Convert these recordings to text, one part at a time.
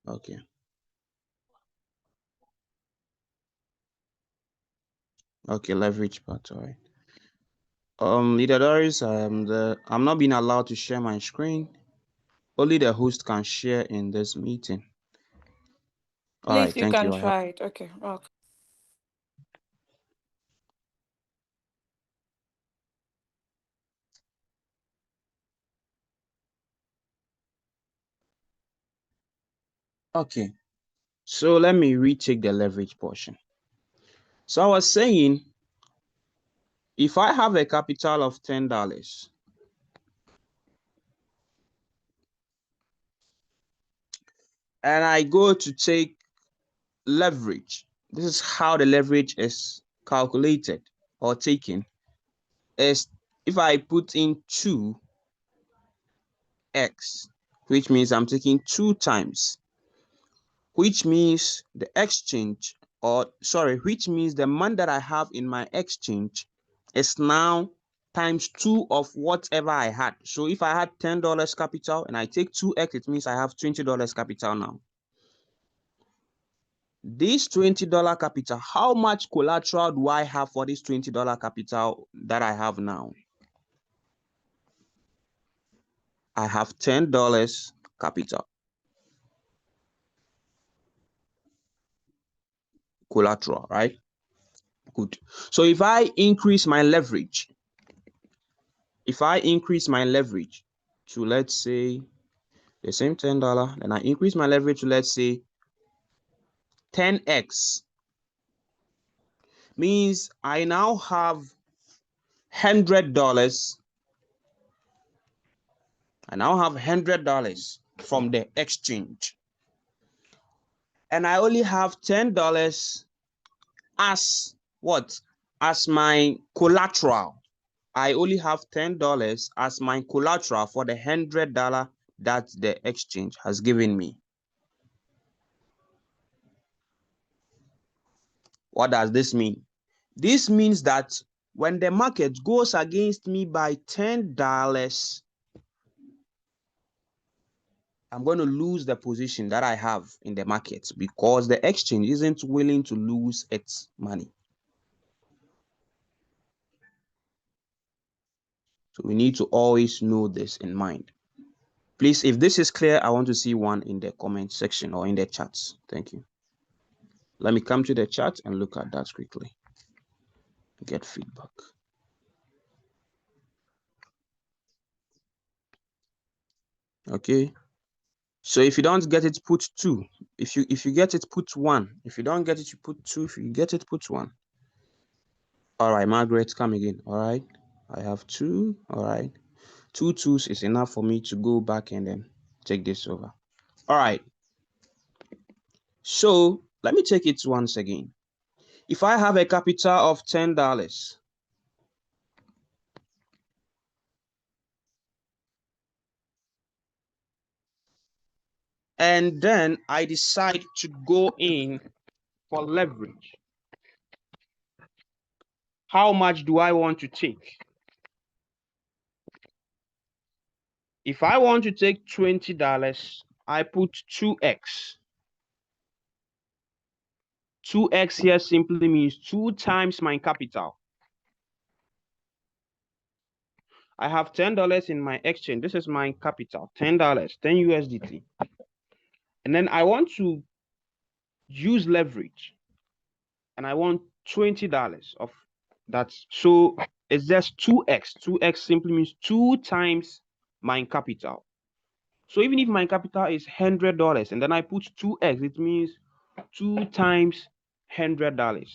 Okay. Okay, leverage part. All right. Leader Doris, I'm not being allowed to share my screen. Only the host can share in this meeting. All right, Please, you thank can you. I have. try it. Okay. Okay. Okay. So let me retake the leverage portion. So I was saying, if I have a capital of $10 and I go to take leverage, this is how the leverage is calculated or taken. Is if I put in 2x, which means I'm taking 2 times, which means the exchange, which means the money that I have in my exchange is now times 2 of whatever I had. So if I had $10 capital and I take 2x, it means I have $20 capital now. This $20 capital, how much collateral do I have for this $20 capital that I have now? I have $10 capital collateral, right? Good. So if I increase my leverage, to, let's say, the same $10, then I increase my leverage to, let's say, 10x, means I now have $100. I now have $100 from the exchange, and I only have $10 as what? As my collateral. I only have $10 as my collateral for the $100 that the exchange has given me. What does this mean? This means that when the market goes against me by $10, I'm going to lose the position that I have in the market because the exchange isn't willing to lose its money. So we need to always know this in mind. Please, if this is clear, I want to see one in the comment section or in the chats. Thank you. Let me come to the chat and look at that quickly. Get feedback. Okay. So if you don't get it, put 2. If you get it, put 1. If you don't get it, you put 2. If you get it, put 1. All right, Margaret, come again. All right. I have 2. All right. 2 2s is enough for me to go back and then take this over. All right. So let me take it once again. If I have a capital of $10, and then I decide to go in for leverage, how much do I want to take? If I want to take $20, I put 2x. 2x here simply means 2 times my capital. I have $10 in my exchange. This is my capital, $10, 10 USDT. And then I want to use leverage, and I want $20 of that. So it's just 2x. 2x simply means 2 times my capital. So even if my capital is $100 and then I put 2x, it means 2 times $100.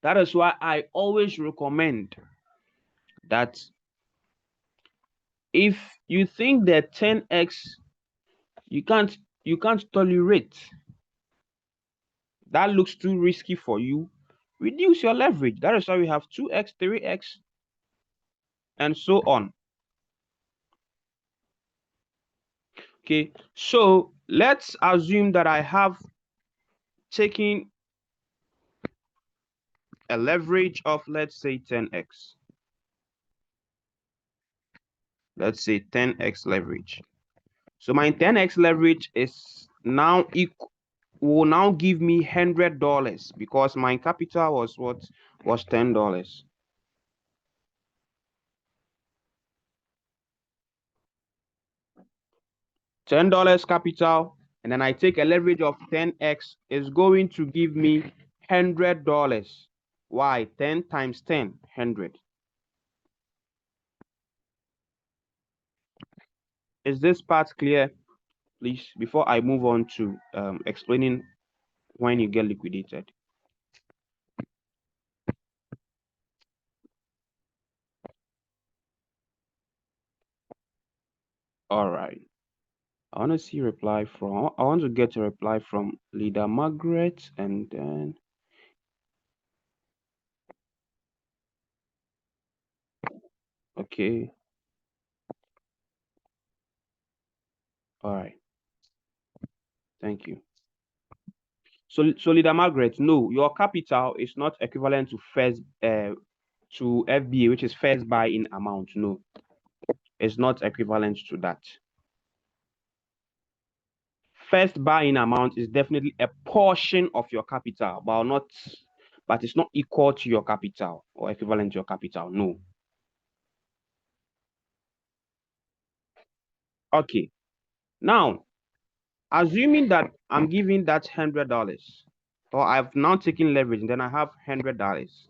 That is why I always recommend that if you think that 10x you can't tolerate, that looks too risky for you, reduce your leverage. That is why we have 2x, 3x, and so on. Okay, so let's assume that I have taken a leverage of, let's say, 10x. Let's say 10x leverage. So my 10x leverage is now equal, will now give me $100 because my capital was what? Was $10. $10 capital, and then I take a leverage of 10x is going to give me $100. Why? 10 times 10, 100. Is this part clear, please, before I move on to explaining when you get liquidated? All right. I want to see reply from, I want to get a reply from leader Margaret, and then, okay. All right. Thank you. So leader Margaret, no, your capital is not equivalent to to FBA, which is first buy in amount. No, it's not equivalent to that. First buy in amount is definitely a portion of your capital, but it's not equal to your capital or equivalent to your capital. No. Okay. Now, assuming that I'm giving that $100, or I've now taken leverage, and then I have $100.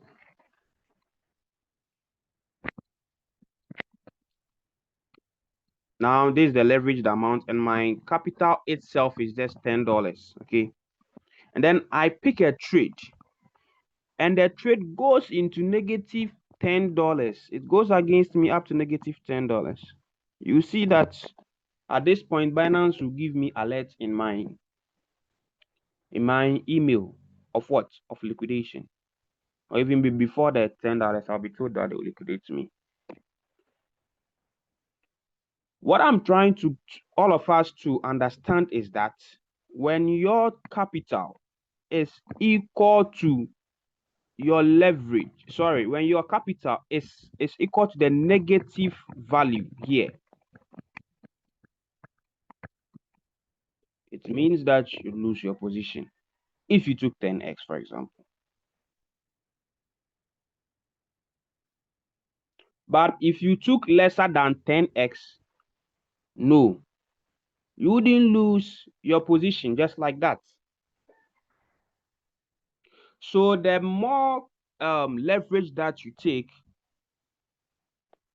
Now, this is the leveraged amount, and my capital itself is just $10. Okay. And then I pick a trade, and the trade goes into negative $10. It goes against me up to negative $10. You see that at this point, Binance will give me alert in my email of what? Of liquidation. Or even before the $10, I'll be told that they will liquidate me. What I'm trying to all of us to understand is that when your capital is equal to your leverage, sorry, when your capital is equal to the negative value here, it means that you lose your position. If you took 10x, for example. But if you took lesser than 10x, no, you wouldn't lose your position just like that. So the more leverage that you take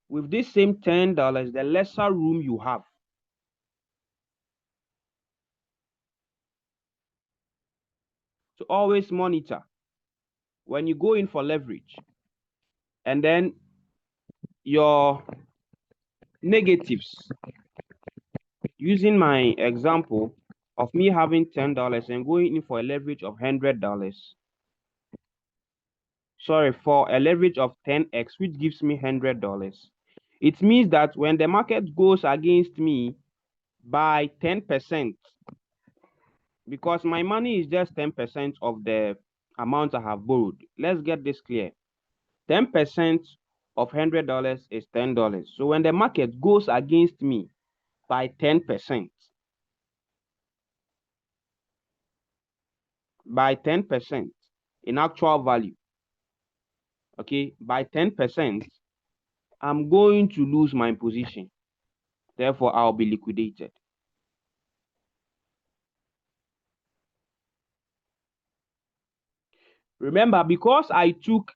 with this same $10, the lesser room you have. So always monitor when you go in for leverage, and then your negatives. Using my example of me having $10 and going in for a leverage of $100. Sorry, for a leverage of 10x, which gives me $100. It means that when the market goes against me by 10%, because my money is just 10% of the amount I have borrowed. Let's get this clear. 10% of $100 is $10. So when the market goes against me by 10%, in actual value, okay, by 10%, I'm going to lose my position. Therefore, I'll be liquidated. Remember, because I took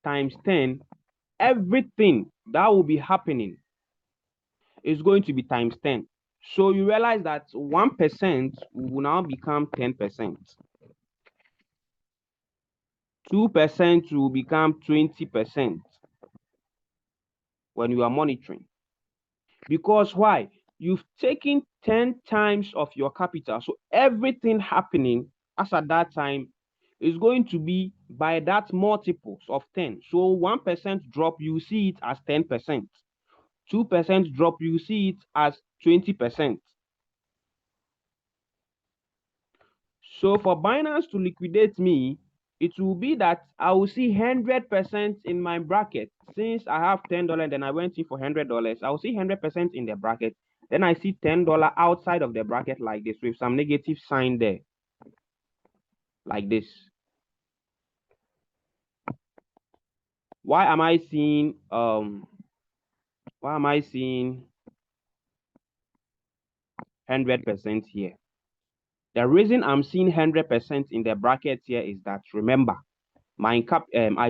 times 10, everything that will be happening is going to be times 10. So you realize that 1% will now become 10%. 2% will become 20% when you are monitoring. Because why? You've taken 10 times of your capital. So everything happening as at that time is going to be by that multiples of 10. So 1% drop, you see it as 10%. 2% drop, you see it as 20%. So for Binance to liquidate me, it will be that I will see 100% in my bracket. Since I have $10, then I went in for $100. I will see 100% in the bracket. Then I see $10 outside of the bracket like this with some negative sign there, like this. Why am I seeing 100% here? The reason I'm seeing 100% in the bracket here is that, remember, I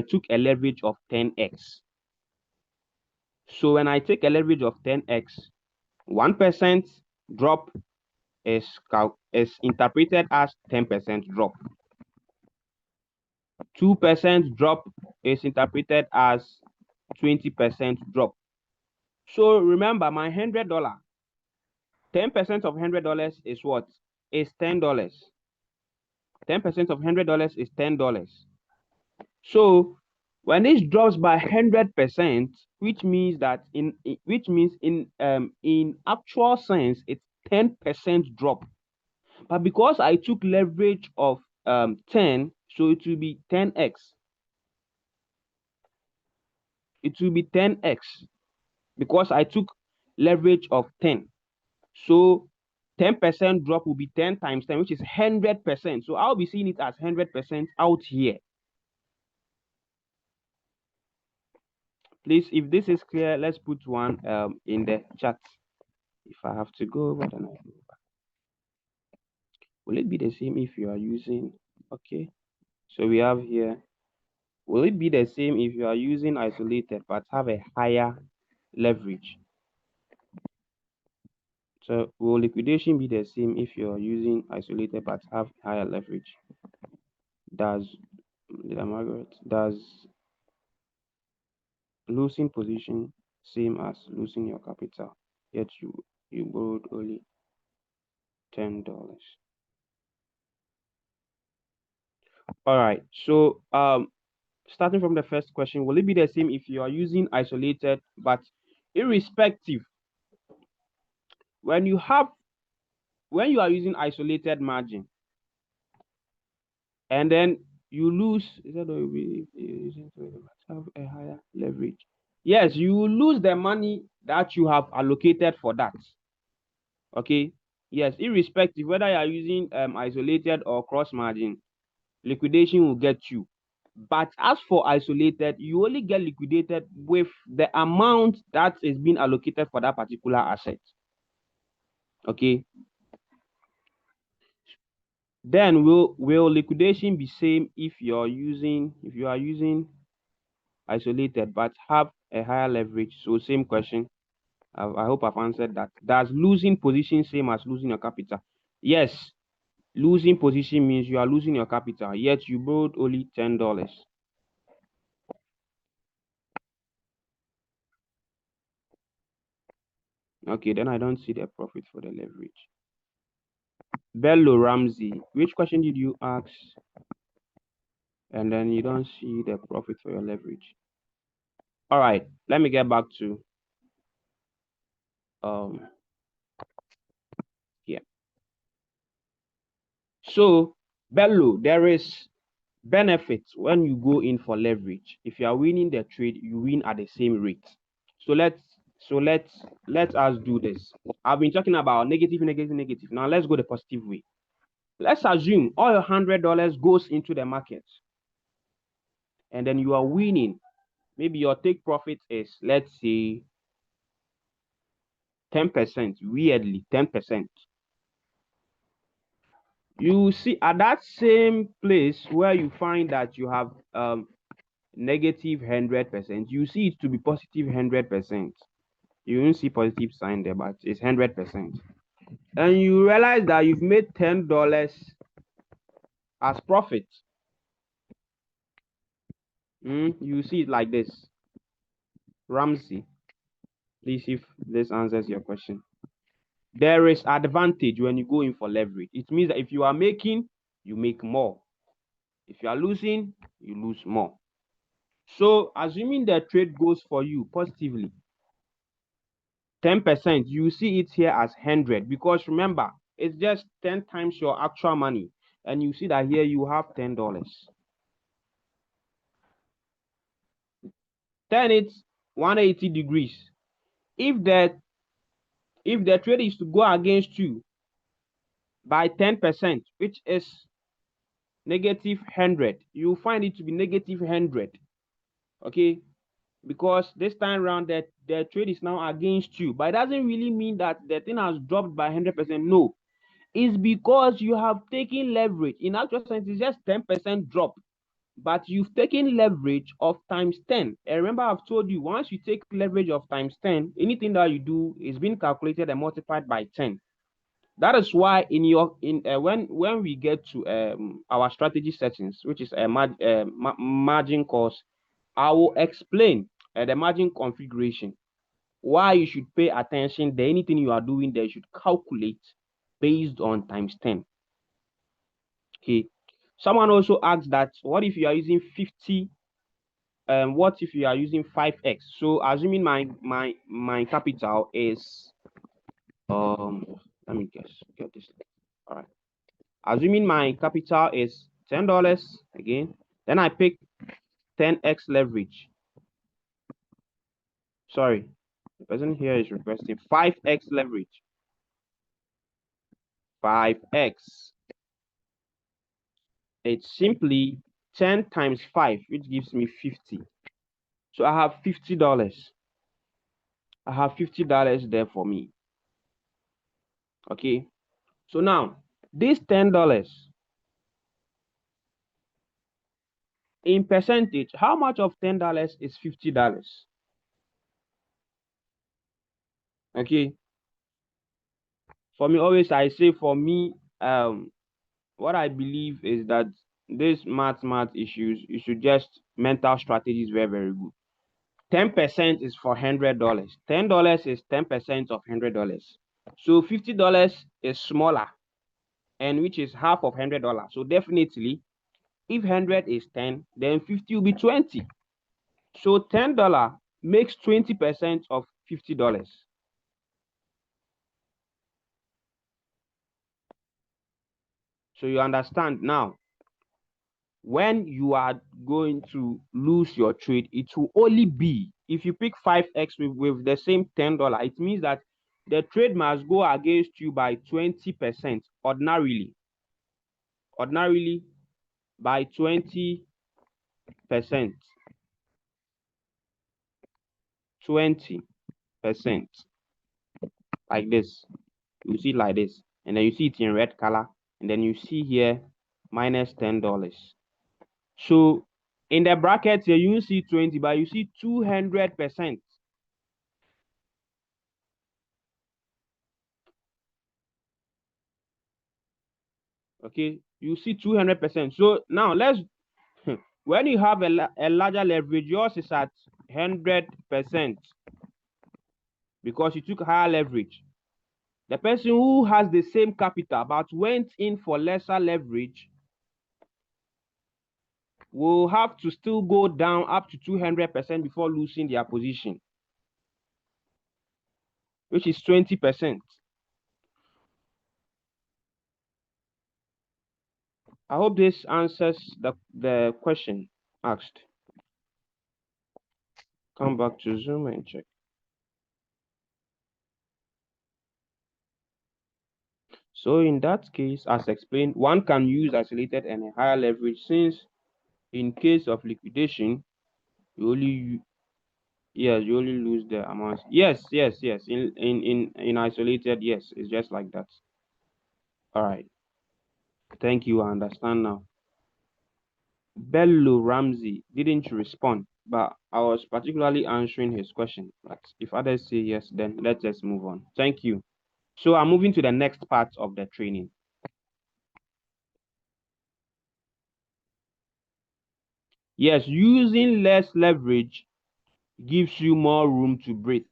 took a leverage of 10x. So when I take a leverage of 10x, 1% drop is interpreted as 10% drop. 2% drop is interpreted as 20% drop. So remember, my $100, 10% of $100 is what? Is $10. 10% of $100 is $10. So when this drops by 100%, which means that in actual sense it's 10% drop. But because I took leverage of 10, so it will be 10x. It will be 10x because I took leverage of 10. So 10% drop will be 10 times 10, which is 100%. So I'll be seeing it as 100% out here. Please, if this is clear, let's put one in the chat. If I have to go over, then I go back. Will it be the same if you are using? Okay. So we have here. Will it be the same if you are using isolated but have a higher leverage? So will liquidation be the same if you are using isolated but have higher leverage? Does losing position same as losing your capital, yet you borrowed only $10? All right. So starting from the first question, will it be the same if you are using isolated? But irrespective, when you are using isolated margin and then you lose, is that have a higher leverage? Yes, you will lose the money that you have allocated for that. Okay. Yes, irrespective whether you are using isolated or cross margin, liquidation will get you. But as for isolated, you only get liquidated with the amount that is being allocated for that particular asset. Okay. Then will liquidation be same if you are using isolated but have a higher leverage? So same question. I hope I've answered that. Does losing position same as losing your capital? Yes. Losing position means you are losing your capital, yet you borrowed only $10. Okay, then I don't see the profit for the leverage. Bello Ramsey, which question did you ask? And then you don't see the profit for your leverage. All right, let me get back to here. So Bello, there is benefits when you go in for leverage. If you are winning the trade, you win at the same rate. So let us do this. I've been talking about negative. Now let's go the positive way. Let's assume all your $100 goes into the market and then you are winning. Maybe your take profit is, let's say, 10%, weirdly 10%. You see at that same place where you find that you have negative 100%, you see it to be positive 100%. You don't see positive sign there, but it's 100%. And you realize that you've made $10 as profit. You see it like this. Ramsey, please, if this answers your question. There is advantage when you go in for leverage. It means that if you are making, you make more. If you are losing, you lose more. So assuming the trade goes for you positively, 10%, you see it here as 100 because remember, it's just 10 times your actual money. And you see that here you have $10. turn it 180 degrees. If the trade is to go against you by 10%, which is negative 100, you find it to be negative 100. Okay, because this time around that the trade is now against you, but it doesn't really mean that the thing has dropped by 100%. No, it's because you have taken leverage. In actual sense, it's just 10% drop, but you've taken leverage of times 10. And remember, I've told you, once you take leverage of times 10, anything that you do is being calculated and multiplied by 10. That is why when we get to our strategy settings, which is a margin course, I will explain the margin configuration, why you should pay attention that anything you are doing there should calculate based on times 10. Okay. Someone also asked that what if you are using 50, what if you are using 5x? So assuming my capital is let me get this. All right. Assuming my capital is $10 again, then I pick 10x leverage. Sorry, the person here is requesting 5x leverage. 5x. It's simply 10 times 5, which gives me 50. So I have $50. I have $50 there for me. Okay. So now, this $10 in percentage, how much of $10 is $50? Okay. For me, always I say for me, what I believe is that this math issues, you should just mental strategies very, very good. 10% is for $100. $10 is 10% of $100. So $50 is smaller, and which is half of $100. So definitely, if 100 is 10, then 50 will be 20. So $10 makes 20% of $50. So you understand now, when you are going to lose your trade, it will only be if you pick 5x with the same $10. It means that the trade must go against you by 20% ordinarily. Ordinarily by 20%. 20%. Like this. You see it like this. And then you see it in red color. And then you see here minus $10. So in the bracket here, you see 20, but you see 200%. Okay, you see 200%. So now let's, when you have a larger leverage, yours is at 100% because you took higher leverage. The person who has the same capital but went in for lesser leverage will have to still go down up to 200% before losing their position, which is 20%. I hope this answers the question asked. Come back to Zoom and check. So in that case, as explained, one can use isolated and a higher leverage, since in case of liquidation, you only you only lose the amount. Yes. In isolated, yes, it's just like that. All right. Thank you. I understand now. Bello Ramsey didn't respond, but I was particularly answering his question. But if others say yes, then let's just move on. Thank you. So I'm moving to the next part of the training. Yes, using less leverage gives you more room to breathe.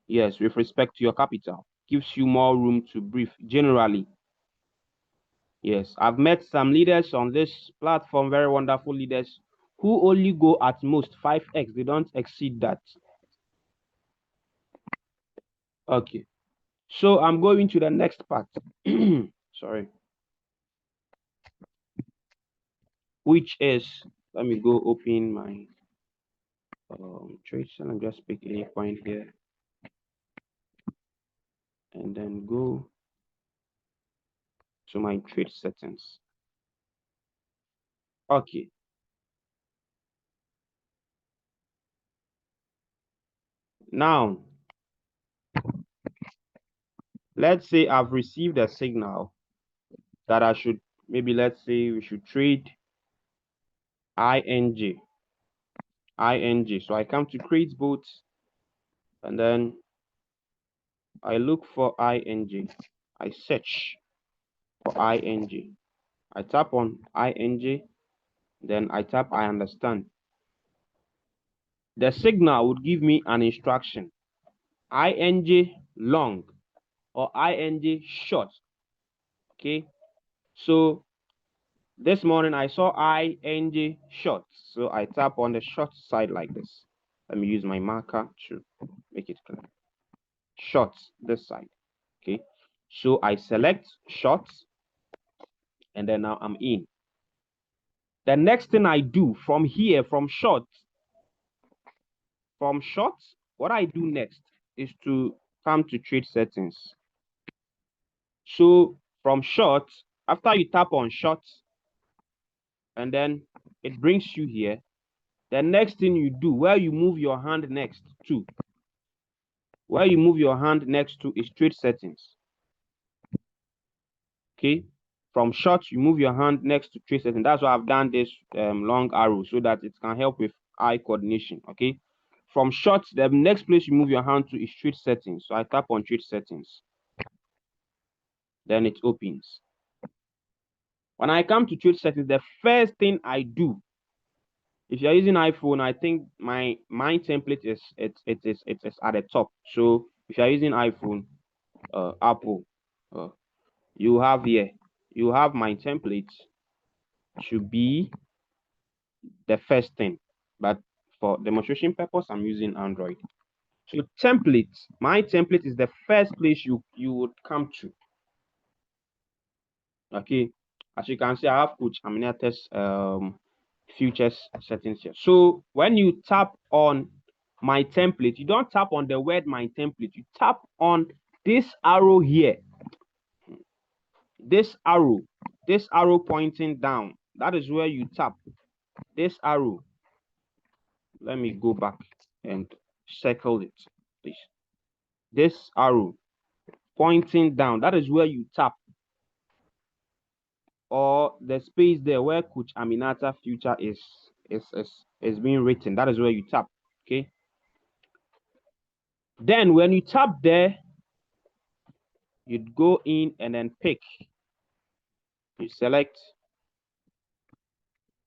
Yes, with respect to your capital, gives you more room to breathe generally. Yes, I've met some leaders on this platform, very wonderful leaders, who only go at most 5x. They don't exceed that. Okay. So I'm going to the next part. Sorry. Which is, let me go open my, Trade cell and just pick any point here and then go to my trade settings. Okay. Now, let's say I've received a signal that I should, maybe let's say we should trade ING. So I come to create bots and then I look for ING. I search for ING. I tap on ING, then I tap I understand. The signal would give me an instruction. ING long or ING short. Okay. So this morning I saw ING short. So I tap on the short side like this. Let me use my marker to make it clear. Short this side. Okay. So I select short and then now I'm in. The next thing I do from here, from short, what I do next is to come to trade settings. So from short, after you tap on short, and then it brings you here, the next thing you do, where you move your hand next to, is trade settings. Okay. From short, you move your hand next to trade settings. That's why I've done this long arrow so that it can help with eye coordination. Okay. From short, the next place you move your hand to is trade settings. So I tap on trade settings. Then it opens. When I come to trade settings, the first thing I do, if you're using iPhone, I think my template is it's at the top. So if you're using iPhone, Apple, you have my template should be the first thing. But for demonstration purpose, I'm using Android. So my template is the first place you would come to. Okay, as you can see, I have Coach Aminate's futures settings here. So when you tap on my template, you don't tap on the word my template, you tap on this arrow here. This arrow pointing down. That is where you tap. This arrow. Let me go back and circle it, please. This arrow pointing down. That is where you tap. Or the space there where Coach Aminata future is being written. That is where you tap. Okay. Then when you tap there, you'd go in and then pick. You select.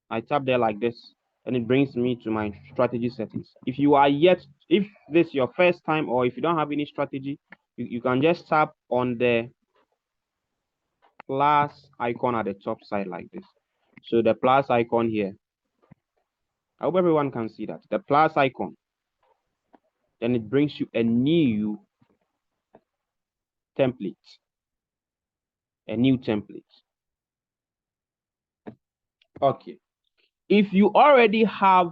I tap there like this, and it brings me to my strategy settings. If this is your first time, or if you don't have any strategy, you can just tap on the plus icon at the top side like this. So the plus icon here, I hope everyone can see that. The plus icon, then it brings you a new template. Okay. If you already have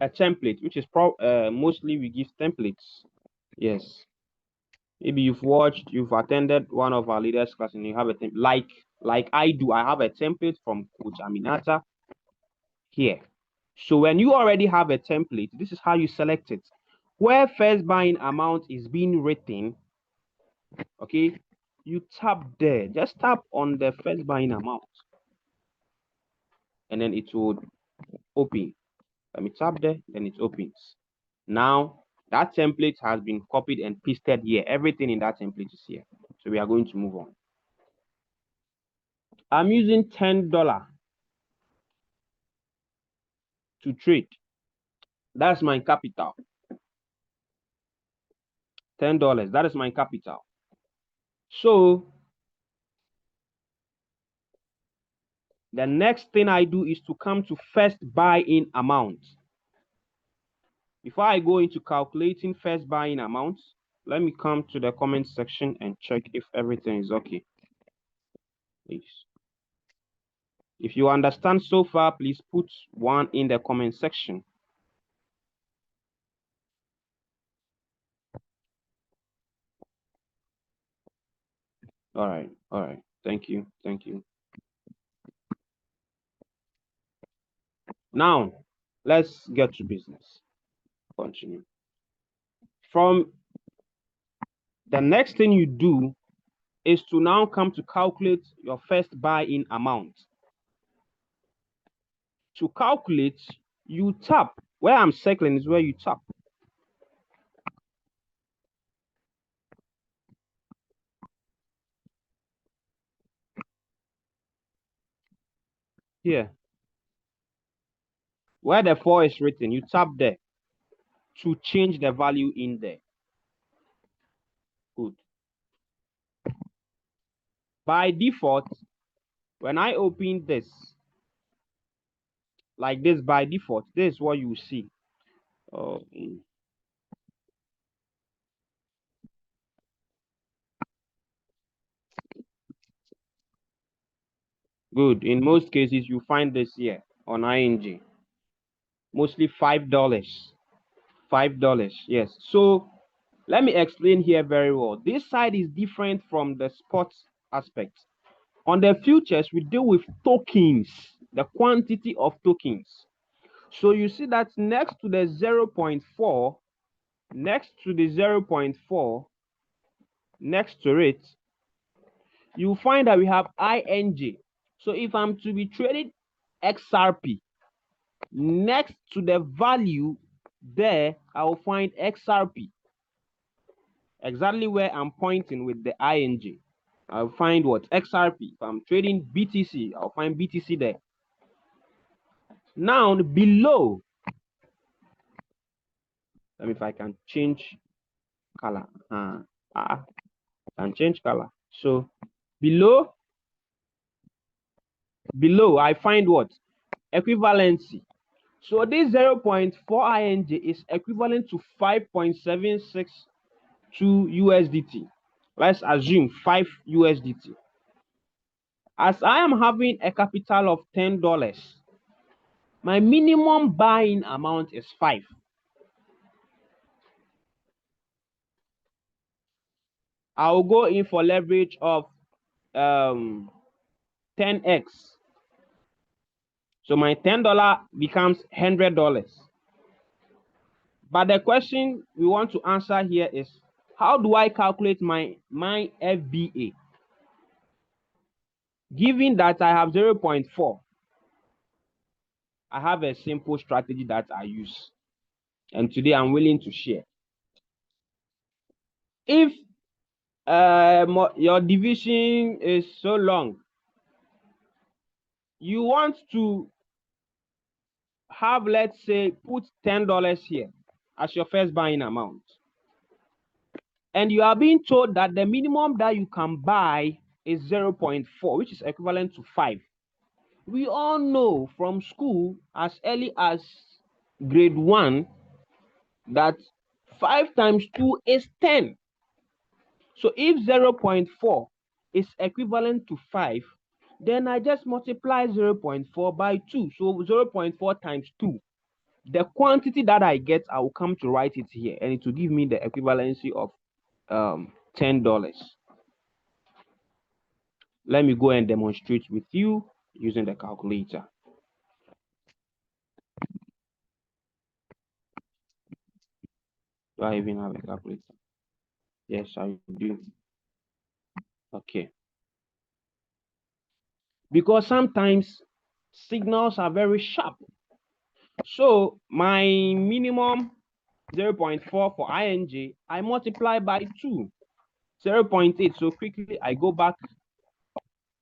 a template, which is mostly we give templates. Yes. Maybe you've attended one of our leaders class and you have a template like I do. I have a template from Coach Aminata here. So when you already have a template, this is how you select it. Where first buying amount is being written, okay, you tap there. Just tap on the first buying amount. And then it will open. Let me tap there, then it opens. Now, that template has been copied and pasted here. Everything in that template is here. So we are going to move on. I'm using $10 to trade. That's my capital. $10. That is my capital. So the next thing I do is to come to first buy-in amount. Before I go into calculating first buying amount, let me come to the comment section and check if everything is okay. Please. If you understand so far, please put 1 in the comment section. All right. All right. Thank you. Thank you. Now, let's get to business. Continue. From the next thing you do is to now come to calculate your first buy-in amount. To calculate, you tap. Where I'm circling is where you tap. Here. Where the 4 is written, you tap there to change the value in there. Good. By default, when I open this, like this by default, this is what you see. Oh, good. In most cases, you find this here on ING. Mostly $5. $5. Yes. So let me explain here very well. This side is different from the spot aspect. On the futures, we deal with tokens, the quantity of tokens. So you see that next to the 0.4, next to the 0.4, next to it, you find that we have ING. So if I'm to be trading XRP, next to the value there, I will find XRP. Exactly where I'm pointing with the ING. I'll find what? XRP. If I'm trading BTC, I'll find BTC there. Now below, let me if I can change color. Can change color. So below I find what? Equivalency. So this 0.4 ING is equivalent to 5.762 USDT. Let's assume 5 USDT. As I am having a capital of $10, my minimum buying amount is 5. I'll go in for leverage of 10x. So my $10 becomes $100. But the question we want to answer here is, how do I calculate my FBA? Given that I have 0.4, I have a simple strategy that I use. And today I'm willing to share. If your division is so long, you want to have, let's say, put $10 here as your first buying amount. And you are being told that the minimum that you can buy is 0.4, which is equivalent to 5. We all know from school as early as grade 1 that 5 times 2 is 10. So if 0.4 is equivalent to 5, then I just multiply 0.4 by 2. So 0.4 times 2. The quantity that I get, I will come to write it here, and it will give me the equivalency of $10. Let me go and demonstrate with you using the calculator. Do I even have a calculator? Yes, I do. Okay. Because sometimes signals are very sharp. So my minimum 0.4 for ING, I multiply by 2. 0.8. So quickly I go back,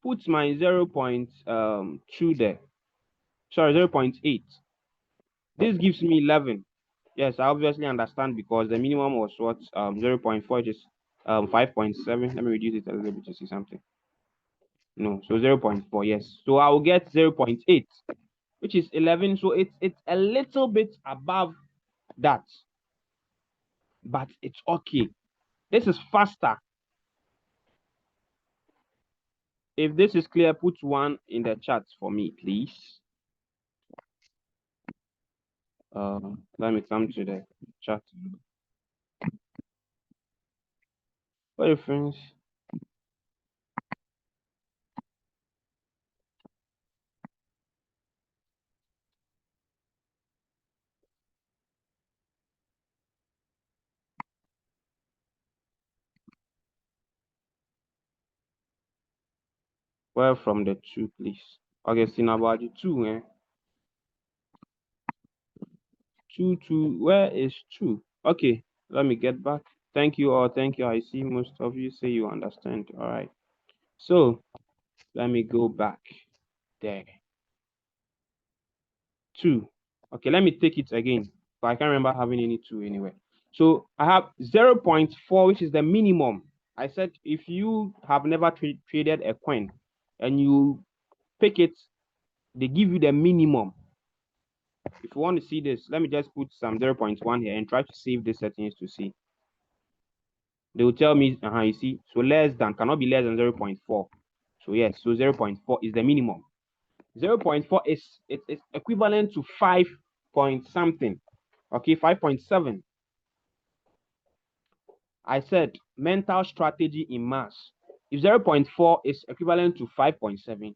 put my 0.2 there. Sorry, 0.8. This gives me 11. Yes, I obviously understand because the minimum was what? 0.4, which is 5.7. Let me reduce it a little bit to see something. No, so 0.4, yes. So I will get 0.8, which is 11. So it's a little bit above that, but it's okay. This is faster. If this is clear, put 1 in the chat for me, please. Let me come to the chat. What difference? Where from the 2, please? Augustine, about the 2, eh? 2. Where is 2? Okay, let me get back. Thank you all. Thank you. I see most of you say you understand. All right. So let me go back there. 2. Okay, let me take it again. But I can't remember having any 2 anywhere. So I have 0.4, which is the minimum. I said if you have never traded a coin and you pick it, they give you the minimum. If you want to see this, let me just put some 0.1 here and try to save the settings to see. They will tell me, you see, so less than, cannot be less than 0.4. So yes, so 0.4 is the minimum. 0.4 is it's equivalent to 5 point something. Okay, 5.7. I said mental strategy in mass. If 0.4 is equivalent to 5.7,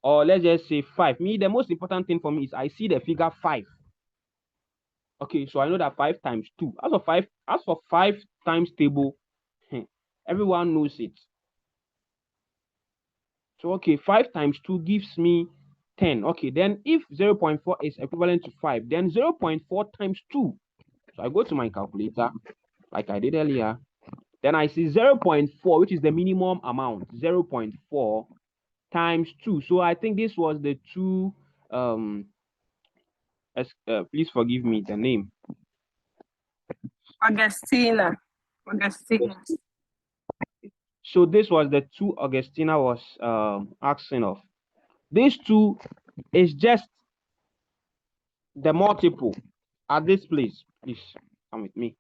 or let's just say 5. Me, the most important thing for me is I see the figure 5. Okay, so I know that 5 times 2. As for 5 times table, everyone knows it. So okay, 5 times 2 gives me 10. Okay, then if 0.4 is equivalent to 5, then 0.4 times 2. So I go to my calculator, like I did earlier. Then I see 0.4, which is the minimum amount. 0.4 times 2. So I think this was the 2. Please forgive me the name. Augustina. So this was the 2 Augustina was asking of. This 2 is just the multiple at this place. Please come with me.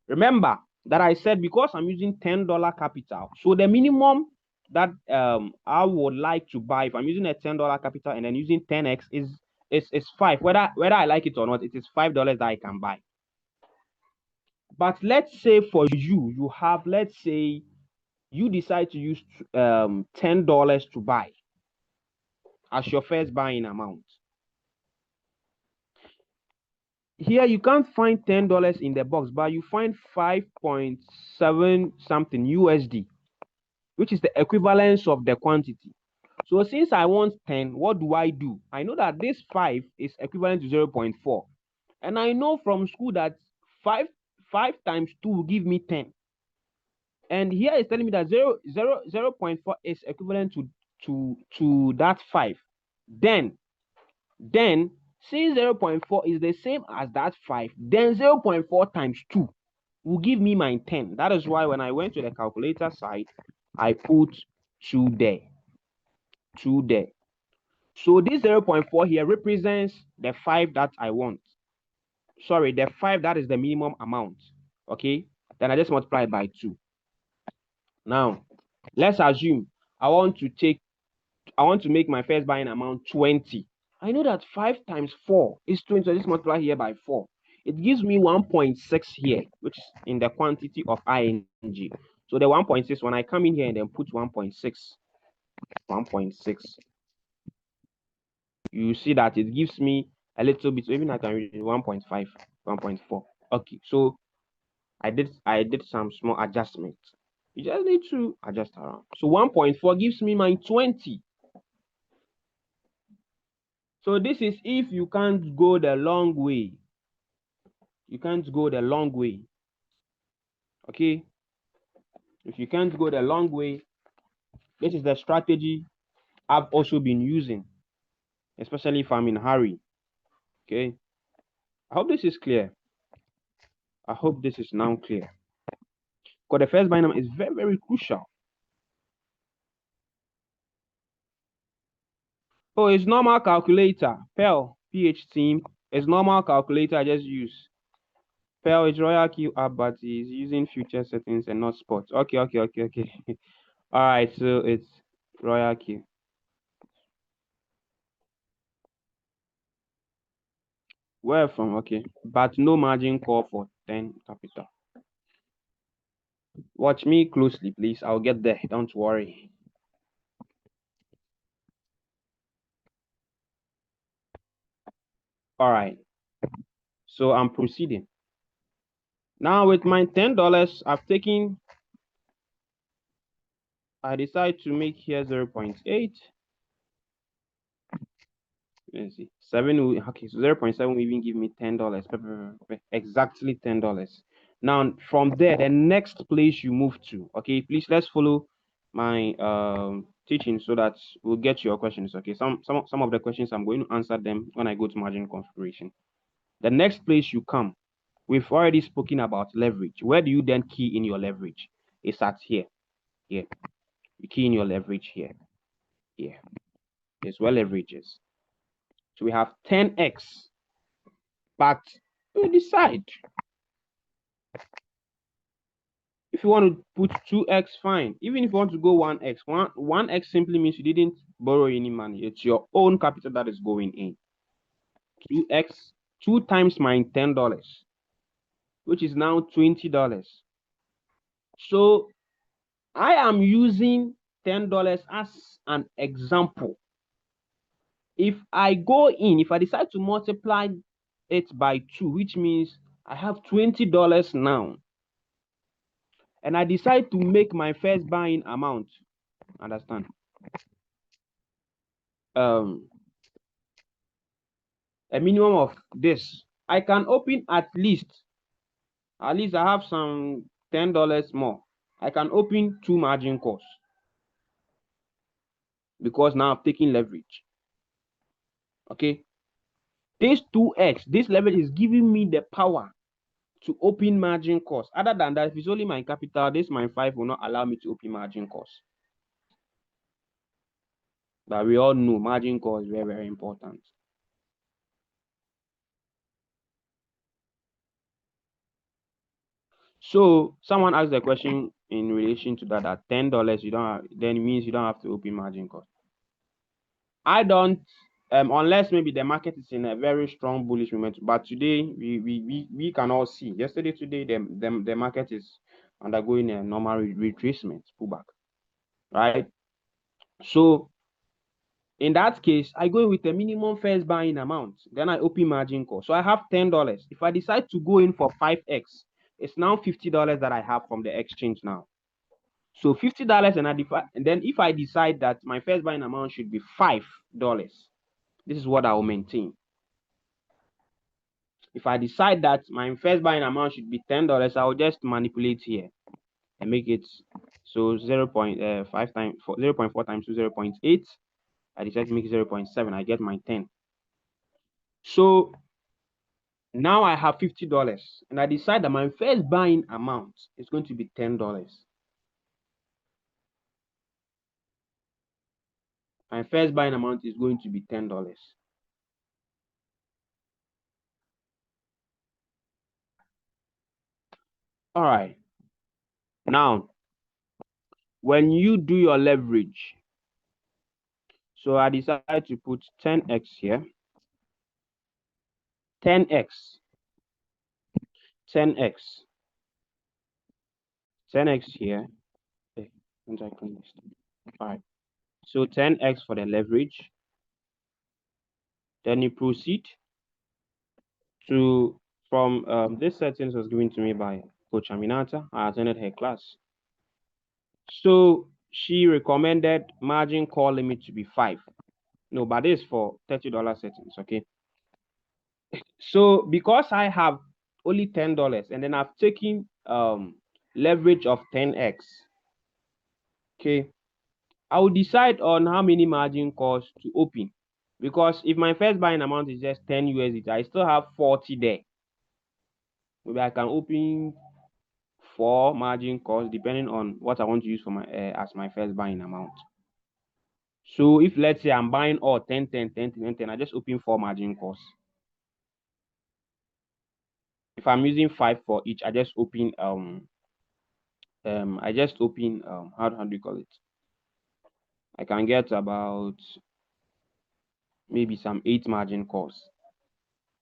Remember that I said because I'm using $10 capital, so the minimum that I would like to buy if I'm using a $10 capital and then using 10x is 5. Whether I like it or not, it is $5 that I can buy. But let's say for you have, let's say you decide to use $10 to buy as your first buying amount. Here you can't find $10 in the box, but you find 5.7 something USD, which is the equivalence of the quantity. So since I want 10, what do? I know that this 5 is equivalent to 0.4. And I know from school that 5 times 2 will give me 10. And here it's telling me that 0.4 is equivalent to that 5. Then since 0.4 is the same as that 5, then 0.4 times 2 will give me my 10. That is why when I went to the calculator side, I put 2 there. 2 there. So this 0.4 here represents the 5 that I want. Sorry, the 5 that is the minimum amount. Okay, then I just multiply it by 2. Now, let's assume I want to make my first buying amount 20. I know that 5 times 4 is 20. So I just multiply here by 4. It gives me 1.6 here, which is in the quantity of ING. So the 1.6, when I come in here and then put 1.6, you see that it gives me a little bit. So even I can read it 1.5, 1.4. Okay, so I did some small adjustments. You just need to adjust around. So 1.4 gives me my 20. So this is if you can't go the long way. You can't go the long way. Okay? If you can't go the long way, this is the strategy I've also been using, especially if I'm in a hurry. Okay? I hope this is clear. I hope this is now clear. Because the first binary is very, very crucial. Oh, it's normal calculator. Pearl, PH team. It's normal calculator I just use. Pearl is Royal Q app, but he's using future settings and not spots. Okay. All right, so it's Royal Q. Where from? Okay, but no margin call for 10 capital. Watch me closely, please. I'll get there. Don't worry. All right. So I'm proceeding. Now with my $10, I decide to make here 0.8. Let's see. 7 will, okay, so 0.7 will even give me $10. Exactly $10. Now from there, the next place you move to, okay, please let's follow my teaching so that we'll get your questions. Okay, some of the questions I'm going to answer them when I go to margin configuration. The next place you come, we've already spoken about leverage. Where do you then key in your leverage? It's at here. Here. You key in your leverage here. Here. It's where leverage is. So we have 10x, but you decide. If you want to put 2x, fine. Even if you want to go 1x, 1x simply means you didn't borrow any money. It's your own capital that is going in. 2x, 2 times my $10, which is now $20. So I am using $10 as an example. If I go in, if I decide to multiply it by 2, which means I have $20 now, and I decide to make my first buying amount, understand? A minimum of this, I can open at least I have some $10 more. I can open 2 margin calls because now I'm taking leverage. Okay, this 2x, this leverage is giving me the power to open margin calls. Other than that, if it's only my capital, this my 5 will not allow me to open margin calls. But we all know margin call is very, very important. So someone asked the question in relation to that $10 you don't have, then it means you don't have to open margin call. I don't, unless maybe the market is in a very strong bullish momentum. But today we can all see. Yesterday, today, the market is undergoing a normal retracement pullback, right? So in that case, I go in with a minimum first buying amount. Then I open margin call. So I have $10. If I decide to go in for 5x, it's now $50 that I have from the exchange now. So $50, and then if I decide that my first buying amount should be $5, this is what I will maintain. If I decide that my first buying amount should be $10, I will just manipulate here and make it so 0.5 times 0.4 times 2, 0.8. I decide to make it 0.7. I get my 10. So now I have $50, and I decide that my first buying amount is going to be $10. My first buying amount is going to be $10. All right. Now, when you do your leverage, so I decide to put 10x here, 10x, 10x, 10x here. Okay, all right. So 10x for the leverage. Then you proceed to, from this settings was given to me by Coach Aminata. I attended her class. So she recommended margin call limit to be 5. No, but this is for $30 settings, okay? So because I have only $10 and then I've taken leverage of 10x, okay, I will decide on how many margin calls to open. Because if my first buying amount is just 10 USD, I still have 40 there. Maybe I can open 4 margin calls depending on what I want to use for my as my first buying amount. So if let's say I'm buying all 10, 10, 10, 10, 10, I just open 4 margin calls. If I'm using 5 for each, I just open how do you call it? I can get about maybe some 8 margin calls.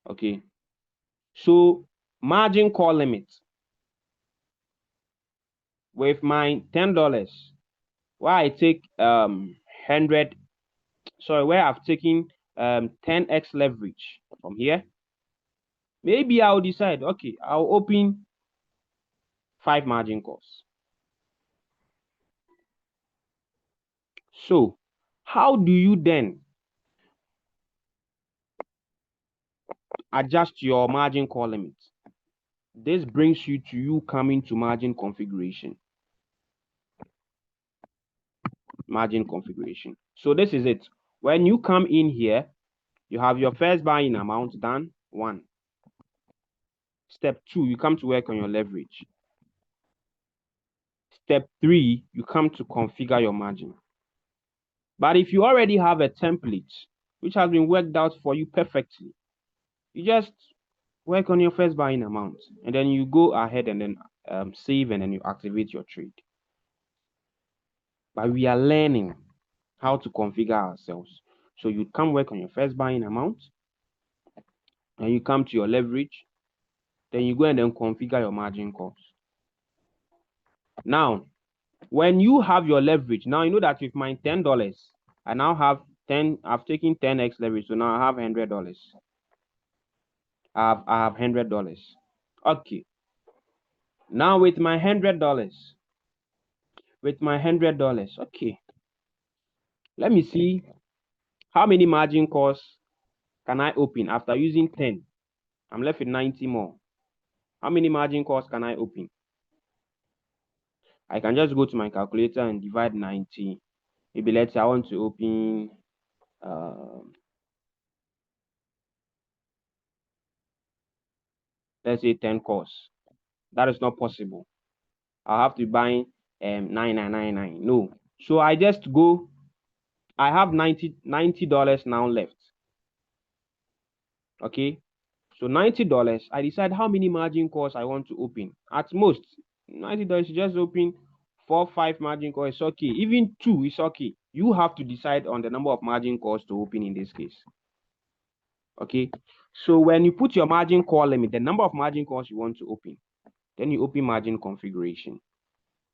Okay. So margin call limit with my $10, where I take 100, sorry, where I've taken 10x leverage from here, maybe I'll decide, okay, I'll open 5 margin calls. So how do you then adjust your margin call limit. This brings you to you coming to margin configuration. Margin configuration. So this is it. When you come in here, you have your first buying amount done, 1. Step 2, you come to work on your leverage. Step 3, you come to configure your margin. But if you already have a template which has been worked out for you perfectly, you just work on your first buying amount and then you go ahead and then save and then you activate your trade. But we are learning how to configure ourselves. So you come work on your first buying amount and you come to your leverage, then you go and then configure your margin calls. Now, when you have your leverage, now you know that with my $10, I now have 10, I've taken 10x leverage, so now I have $100. I have $100. Okay. Now with my $100, okay. Let me see how many margin calls can I open after using 10. I'm left with 90 more. How many margin calls can I open? I can just go to my calculator and divide 90. Maybe let's say I want to open let's say 10 calls. That is not possible. I'll have to buy 9999. No. So I just go, I have $90 now left. Okay. So $90, I decide how many margin calls I want to open. At most, $90, you just open 4, 5 margin calls. It's okay. Even 2 is okay. You have to decide on the number of margin calls to open in this case. Okay. So when you put your margin call limit, the number of margin calls you want to open, then you open margin configuration.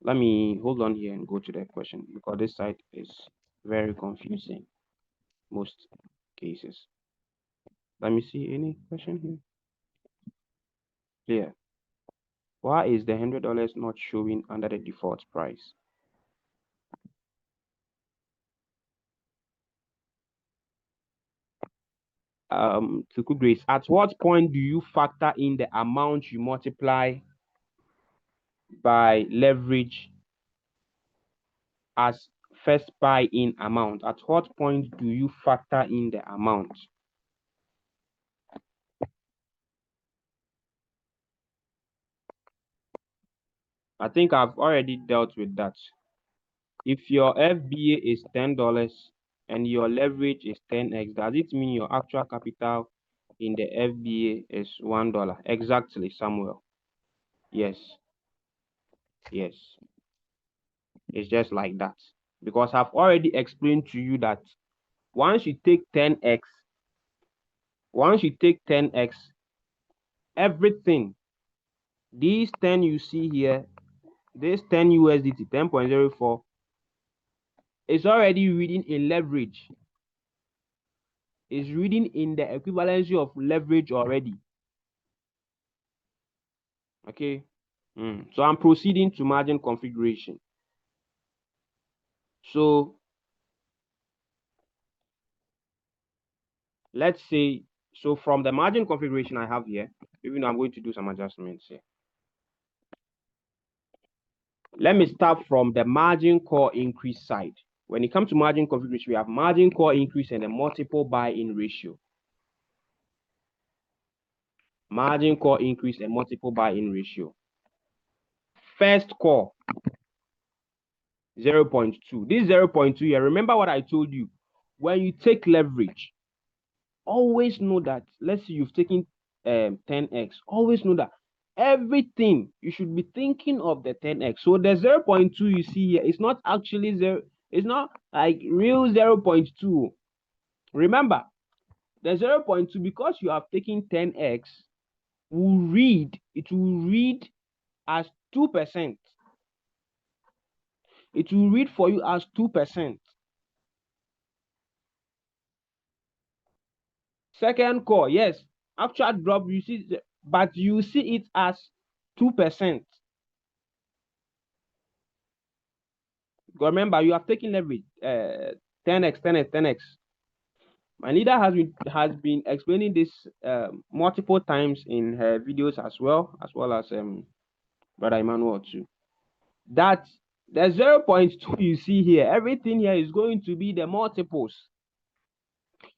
Let me hold on here and go to that question because this side is very confusing most cases. Let me see any question here. Clear. Why is the $100 not showing under the default price? To quick grace, at what point do you factor in the amount you multiply by leverage as first buy in amount? At what point do you factor in the amount? I think I've already dealt with that. If your FBA is $10 and your leverage is 10x, does it mean your actual capital in the FBA is $1? Exactly, Samuel. Yes. Yes. It's just like that. Because I've already explained to you that once you take 10x, everything, these 10 you see here, this 10 USDT, 10.04, is already reading in leverage. It's reading in the equivalency of leverage already. Okay. So I'm proceeding to margin configuration. So let's say, so from the margin configuration I have here, even though I'm going to do some adjustments here. Let me start from the margin call increase side. When it comes to margin configuration, we have margin call increase and a multiple buy-in ratio. Margin call increase and multiple buy-in ratio. First call, 0.2. This 0.2 here, remember what I told you. When you take leverage, always know that, let's say you've taken 10x, always know that everything you should be thinking of the 10x. So the 0.2 you see here is not actually zero, it's not like real 0.2. Remember, the 0.2, because you have taken 10x, it will read as 2%. It will read for you as 2%. Second call, yes, actual drop you see, but you see it as 2%. Remember, you have taken leverage 10x, 10x, 10x. My leader has been explaining this multiple times in her videos as well as Brother Emmanuel too. That the 0.2 you see here, everything here is going to be the multiples.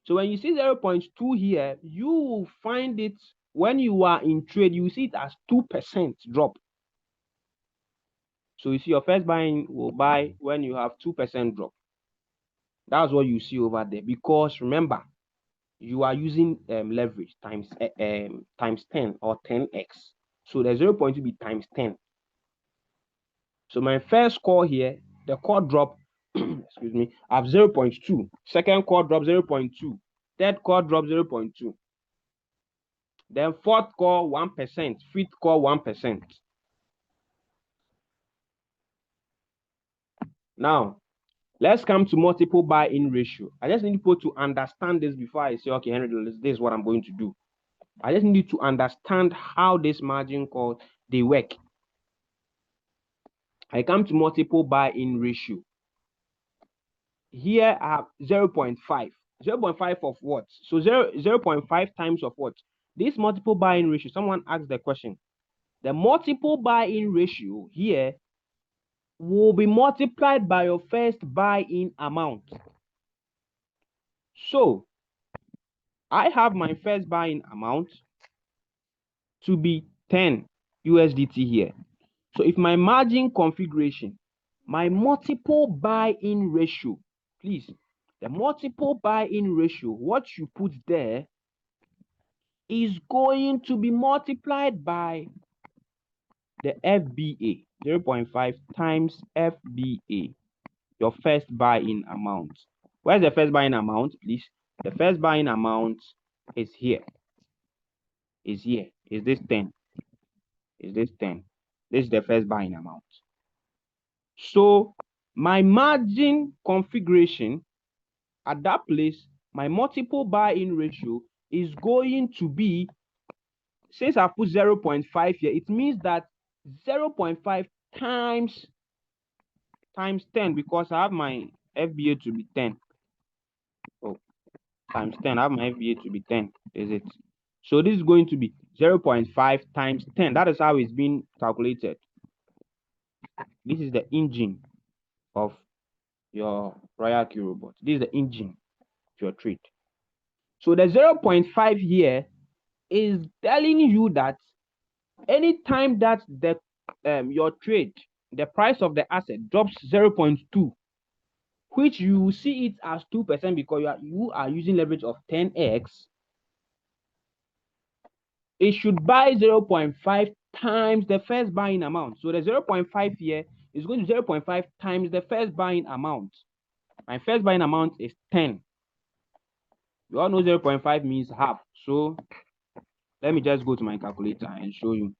So when you see 0.2 here, you will find it when you are in trade, you see it as 2% drop. So you see your first buying will buy when you have 2% drop. That's what you see over there. Because remember, you are using leverage times 10 or 10x. So the 0.2 be times 10. So my first call here, the call drop, excuse me, I have 0.2. Second call drop 0.2. Third call drop 0.2. Then fourth call 1%. Fifth call 1%. Now, let's come to multiple buy-in ratio. I just need people to understand this before I say, okay, Henry, this is what I'm going to do. I just need you to understand how this margin calls, they work. I come to multiple buy-in ratio. Here I have 0.5. 0.5 of what? So 0.5 times of what? This multiple buy-in ratio, someone asked the question. The multiple buy-in ratio here will be multiplied by your first buy-in amount. So I have my first buy-in amount to be 10 USDT here. So if my margin configuration, my multiple buy-in ratio, please, the multiple buy-in ratio, what you put there is going to be multiplied by the FBA, 0.5 times FBA, your first buy-in amount. Where's the first buy-in amount, please? The first buy-in amount is here. Is here. Is this 10? Is this 10? This is the first buy-in amount. So my margin configuration at that place, my multiple buy-in ratio is going to be, since I put 0.5 here, it means that 0.5 times 10, because I have my FBA to be 10. Oh, times 10, I have my FBA to be 10, is it? So this is going to be 0.5 times 10. That is how it's been calculated. This is the engine of your Royal Key robot. This is the engine of your trade. So the 0.5 here is telling you that anytime that the your trade, the price of the asset drops 0.2, which you see it as 2% because you are using leverage of 10x, it should buy 0.5 times the first buying amount. So the 0.5 here is going to 0.5 times the first buying amount. My first buying amount is 10. You all know 0.5 means half. So let me just go to my calculator and show you.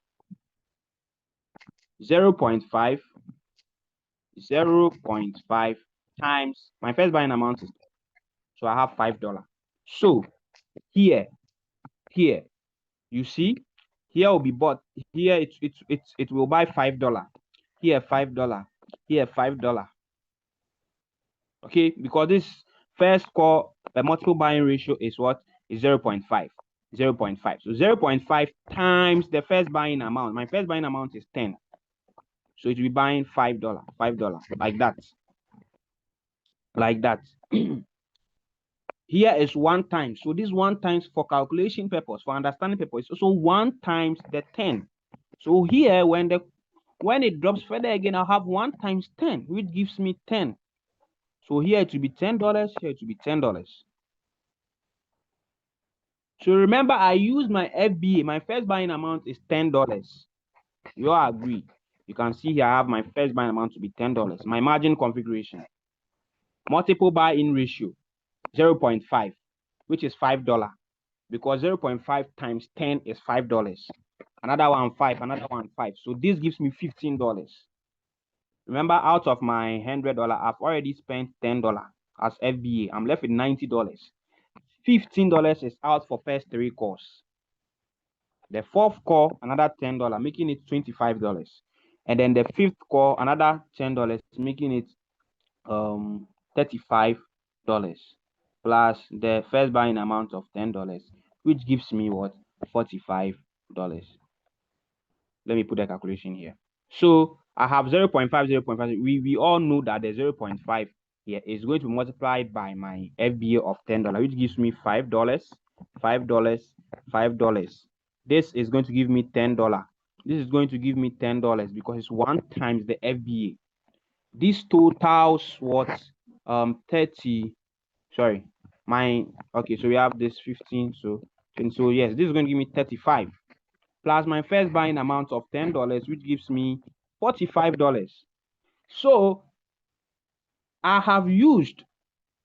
0.5 times my first buying amount is 10. So I have $5. So here, you see, here will be bought. Here it will buy $5. Here $5. Here $5. Okay, because this first call, the multiple buying ratio is what? Is 0.5. 0.5. So 0.5 times the first buying amount. My first buying amount is 10. So it will be buying $5. $5. Like that. Like that. Here is 1 time. So this 1 times for calculation purpose, for understanding purpose, also 1 times the 10. So here, when it drops further again, I'll have 1 times 10, which gives me 10. So here it will be $10. Here it will be $10. So remember, I use my FBA. My first buying amount is $10. You all agree? You can see here I have my first buying amount to be $10. My margin configuration. Multiple buy-in ratio, 0.5, which is $5. Because 0.5 times 10 is $5. Another one 5, another one 5. So this gives me $15. Remember, out of my $100, I've already spent $10 as FBA. I'm left with $90. $15 is out for first 3 calls. The fourth call, another $10, making it $25. And then the fifth call, another $10, making it $35. plus the first buying amount of $10, which gives me what? $45. Let me put the calculation here. So I have 0.5, 0.5. We all know that the 0.5 here is going to be multiplied by my FBA of $10, which gives me $5, $5, $5. This is going to give me $10. This is going to give me $10 because it's 1 times the FBA. This totals what? 30. Sorry, okay. So we have this 15. So yes, this is going to give me 35 plus my first buying amount of $10, which gives me $45. So I have used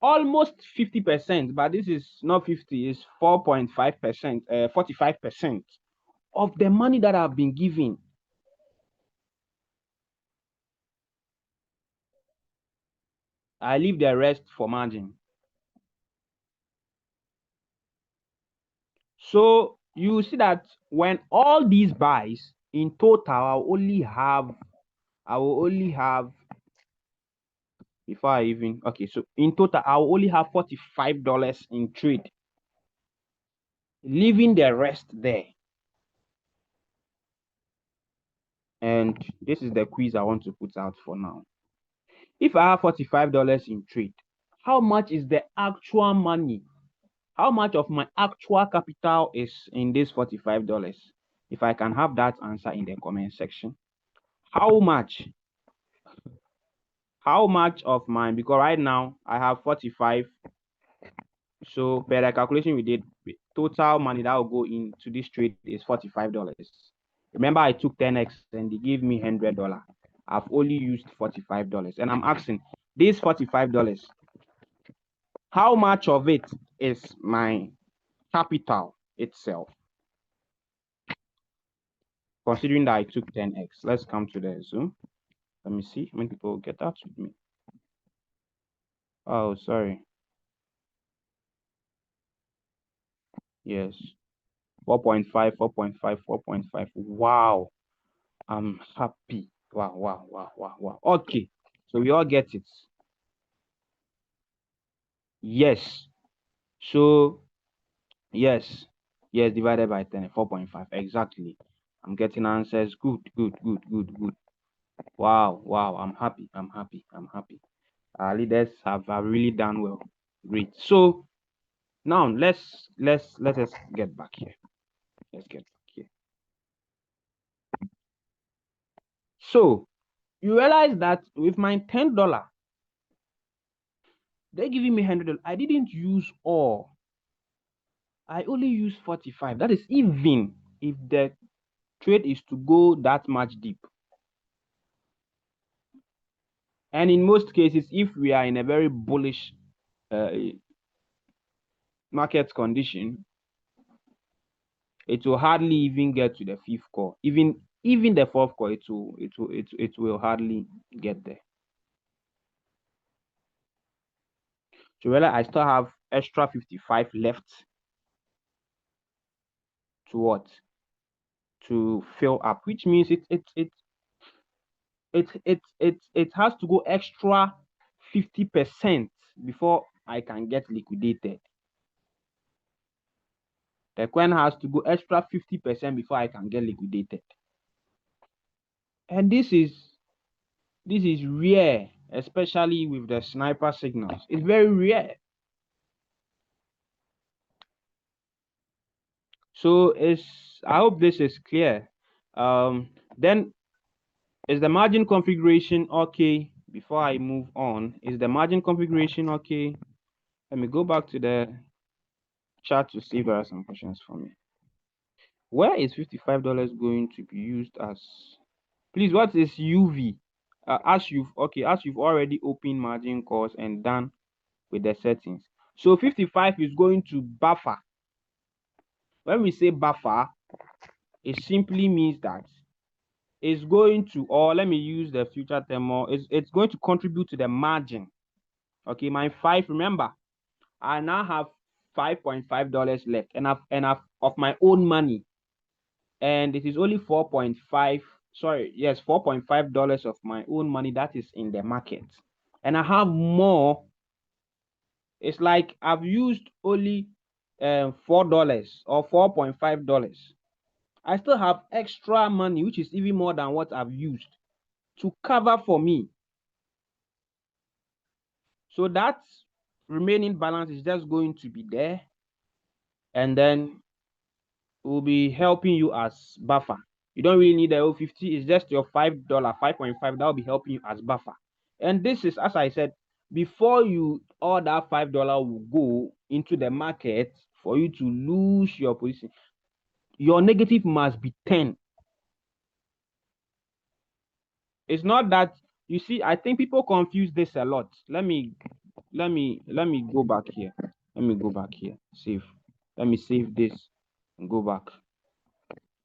almost 50%, but this is not 50, it's 4.5%, 45% of the money that I've been given. I leave the rest for margin. So you see that when all these buys in total, I will only have before I even, okay, so in total, I will only have $45 in trade, leaving the rest there. And this is the quiz I want to put out for now. If I have $45 in trade, how much is the actual money? How much of my actual capital is in this $45? If I can have that answer in the comment section. How much of mine? Because right now I have 45. So per the calculation we did, total money that will go into this trade is $45. Remember, I took 10x and they gave me $100. I've only used $45. And I'm asking, this $45, how much of it is my capital itself? Considering that I took 10x, let's come to the Zoom. Let me see how many people get that with me. Oh, sorry. Yes. 4.5, 4.5, 4.5. Wow. I'm happy. Wow, wow, wow, wow, wow. Okay. So we all get it. Yes. So, yes. Yes, divided by 10, 4.5. Exactly. I'm getting answers. Good, good, good, good, good. Wow, wow. I'm happy. I'm happy. I'm happy. Our leaders have really done well. Great. So now let us get back here. Let's get back here. So you realize that with my $10, they're giving me $100. I didn't use all. I only use 45. That is even if the trade is to go that much deep. And in most cases, if we are in a very bullish market condition, it will hardly even get to the fifth call. Even the fourth call, it will hardly get there. So whether I still have extra 55 left to what? To fill up, which means it has to go extra 50% before I can get liquidated. The coin has to go extra 50% before I can get liquidated. And this is rare, especially with the sniper signals. It's very rare. So I hope this is clear. Then is the margin configuration okay? Before I move on, is the margin configuration okay? Let me go back to the chat to see if there are some questions for me. Where is $55 going to be used as? Please, what is UV? As you've already opened margin calls and done with the settings. So 55 is going to buffer. When we say buffer, it simply means that it's going to, or let me use the future term more, it's going to contribute to the margin. Okay, my 5, remember, I now have $5.5 left, and I've of my own money, and it is only $4.5 of my own money that is in the market, and I have more It's like I've used only $4 or $4.5. I still have extra money, which is even more than what I've used to cover for me. So that remaining balance is just going to be there, and then will be helping you as buffer. You don't really need the 050, it's just your $5, 5.5, that will be helping you as buffer. And this is, as I said, before you all that $5 will go into the market for you to lose your position. Your negative must be 10. It's not that, you see, I think people confuse this a lot. Let me go back here. Let me go back here. Save. Let me save this and go back.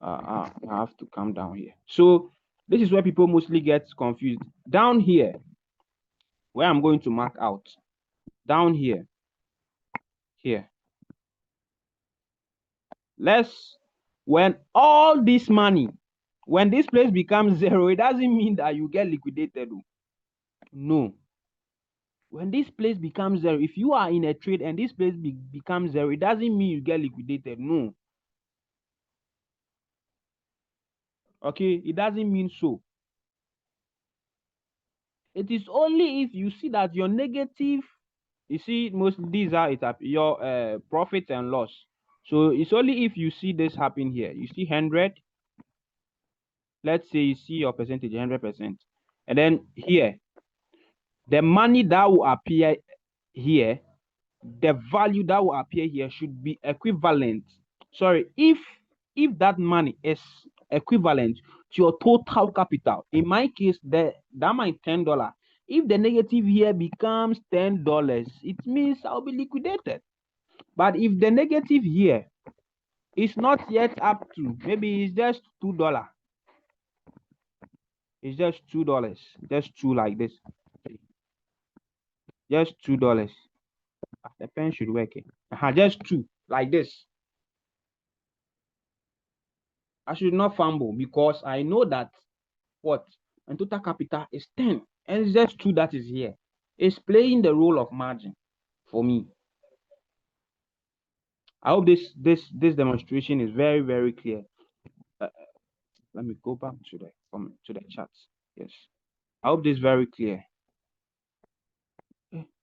I have to come down here. So this is where people mostly get confused. Down here, where I'm going to mark out, down here, when all this money, when this place becomes zero, it doesn't mean that you get liquidated. No. When this place becomes zero, if you are in a trade and this place becomes zero, it doesn't mean you get liquidated. No. Okay, it doesn't mean so. It is only if you see that your negative, you see, most these are your profit and loss. So it's only if you see this happen here. You see 100. Let's say you see your percentage 100%, and then here, the money that will appear here, the value that will appear here should be equivalent. Sorry, if that money is equivalent to your total capital. In my case, that might $10. If the negative here becomes $10, it means I'll be liquidated. But if the negative here is not yet up to, maybe it's just $2. It's just $2. Just two like this. Just $2. The pen should work. Just two like this. I should not fumble because I know that what? And total capital is 10. And it's just two that is here. It's playing the role of margin for me. I hope this demonstration is very, very clear. Let me go back to the charts. Yes. I hope this is very clear.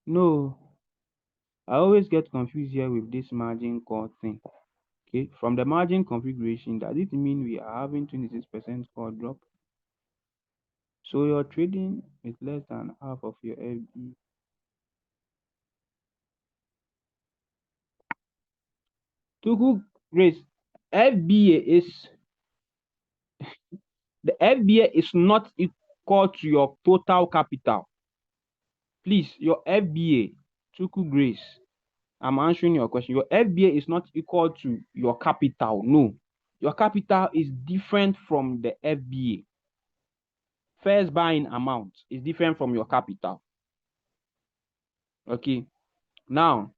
No. I always get confused here with this margin call thing. Okay. From the margin configuration, does it mean we are having 26% call drop? So your trading is less than half of your FB. To Grace, FBA is the FBA is not equal to your total capital. Please, your FBA, Tuku Grace, I'm answering your question. Your FBA is not equal to your capital. No, your capital is different from the FBA. First buying amount is different from your capital. Okay. Now,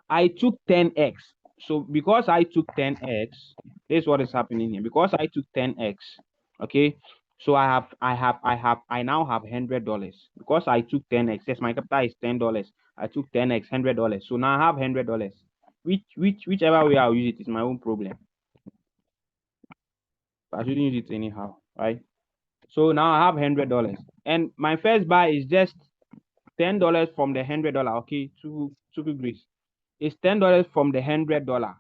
I took 10x. So because I took 10x, this is what is happening here. Because I took 10x, okay. So I now have $100 because I took 10x. Yes, my capital is $10. I took 10x, $100. So now I have $100. Whichever way I'll use it is my own problem. I shouldn't use it anyhow, right? So now I have $100, and my first buy is just $10 from the $100. Okay, to Greece. It's $10 from the $100.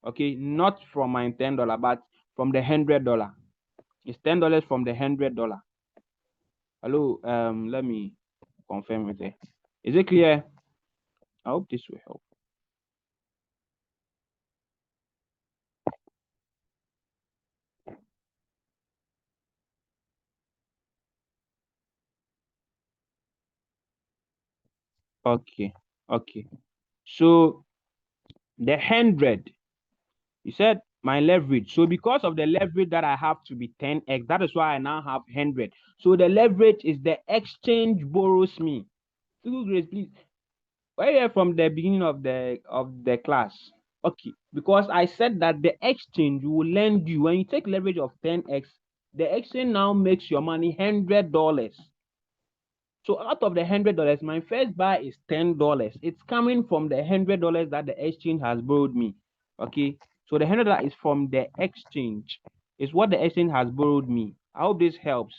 Okay, not from my $10, but from the $100. It's $10 from the $100. Hello, let me confirm it there. Is it clear? I hope this will help. Okay. So the 100, you said my leverage. So because of the leverage that I have to be 10x, that is why I now have 100. So the leverage is the exchange borrows me. So Grace, please. Were you here from the beginning of the class? Okay, because I said that the exchange will lend you, when you take leverage of 10x, the exchange now makes your money $100. So out of the $100, my first buy is $10. It's coming from the $100 that the exchange has borrowed me. Okay, so the $100 is from the exchange. It's what the exchange has borrowed me. I hope this helps.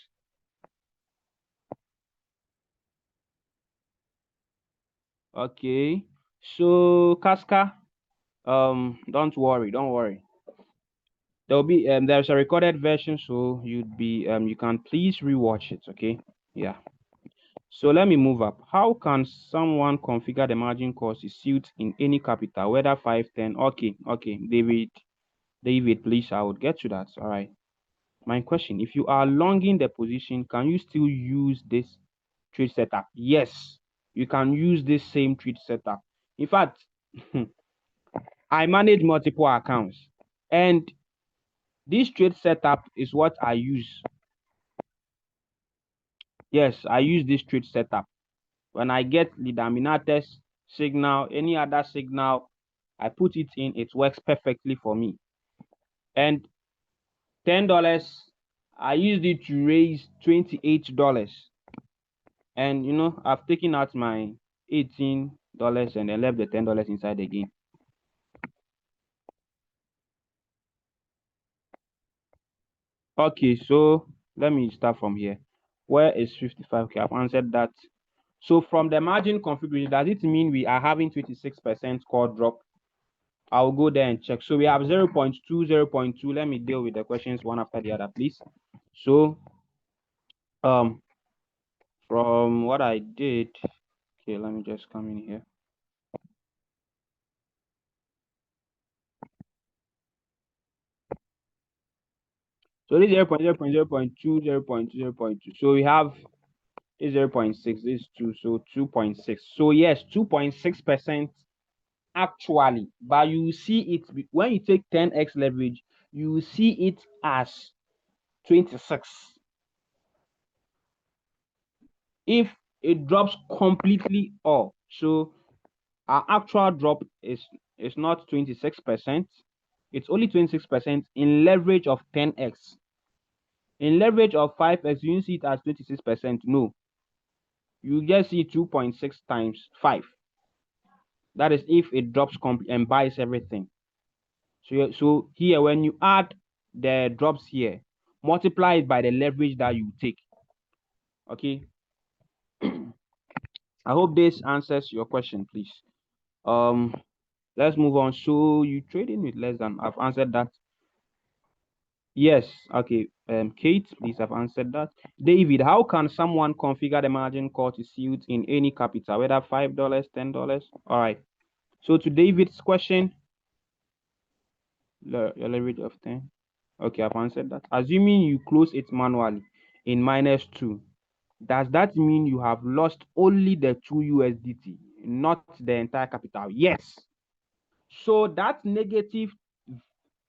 Okay, so Casca, don't worry, don't worry. There'll be there's a recorded version, so you can please rewatch it. Okay, yeah. So let me move up. How can someone configure the margin call to suit in any capital, whether 5, 10? Okay, David, please, I would get to that. All right. My question: if you are longing the position, can you still use this trade setup? Yes, you can use this same trade setup. In fact, I manage multiple accounts, and this trade setup is what I use. Yes, I use this trade setup. When I get the Daminates signal, any other signal, I put it in, it works perfectly for me. And $10, I used it to raise $28. And I've taken out my $18 and then left the $10 inside again. Okay, so let me start from here. Where is 55K? I've answered that. So from the margin configuration, does it mean we are having 26% core drop? I'll go there and check. So we have 0.2, 0.2. Let me deal with the questions one after the other, please. So from what I did, okay, let me just come in here. So this 0.0.2, 0.2, 0.2. So we have this 0.6, this 2, so 2.6. So yes, 2.6% actually, but you see it when you take 10x leverage, you see it as 26. If it drops completely off, so our actual drop is not 26%, it's only 26% in leverage of 10x. In leverage of 5x, you see it as 26%. No, you just see 2.6 times 5. That is if it drops and buys everything. So here, when you add the drops here, multiply it by the leverage that you take. Okay. I hope this answers your question, please. Let's move on. So you trading with less than, I've answered that. Yes. Okay. Kate, please, have answered that. David, how can someone configure the margin call to suit in any capital, whether $5, $10? All right. So to David's question, your leverage of 10. Okay, I've answered that. Assuming you close it manually in -2, does that mean you have lost only the 2 USDT, not the entire capital? Yes. So that negative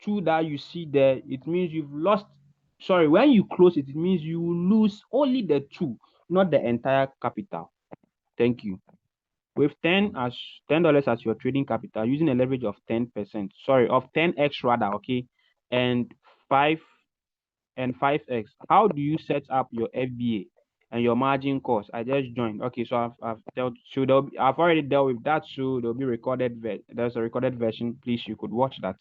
2 that you see there, it means you've lost. Sorry, when you close it, it means you lose only the 2, not the entire capital. Thank you. With $10 as your trading capital, using a leverage of 10%, sorry, of 10x rather, okay, and 5x. How do you set up your FBA and your margin cost? I just joined. Okay, so I've already dealt with that. So there'll be there's a recorded version. Please, you could watch that.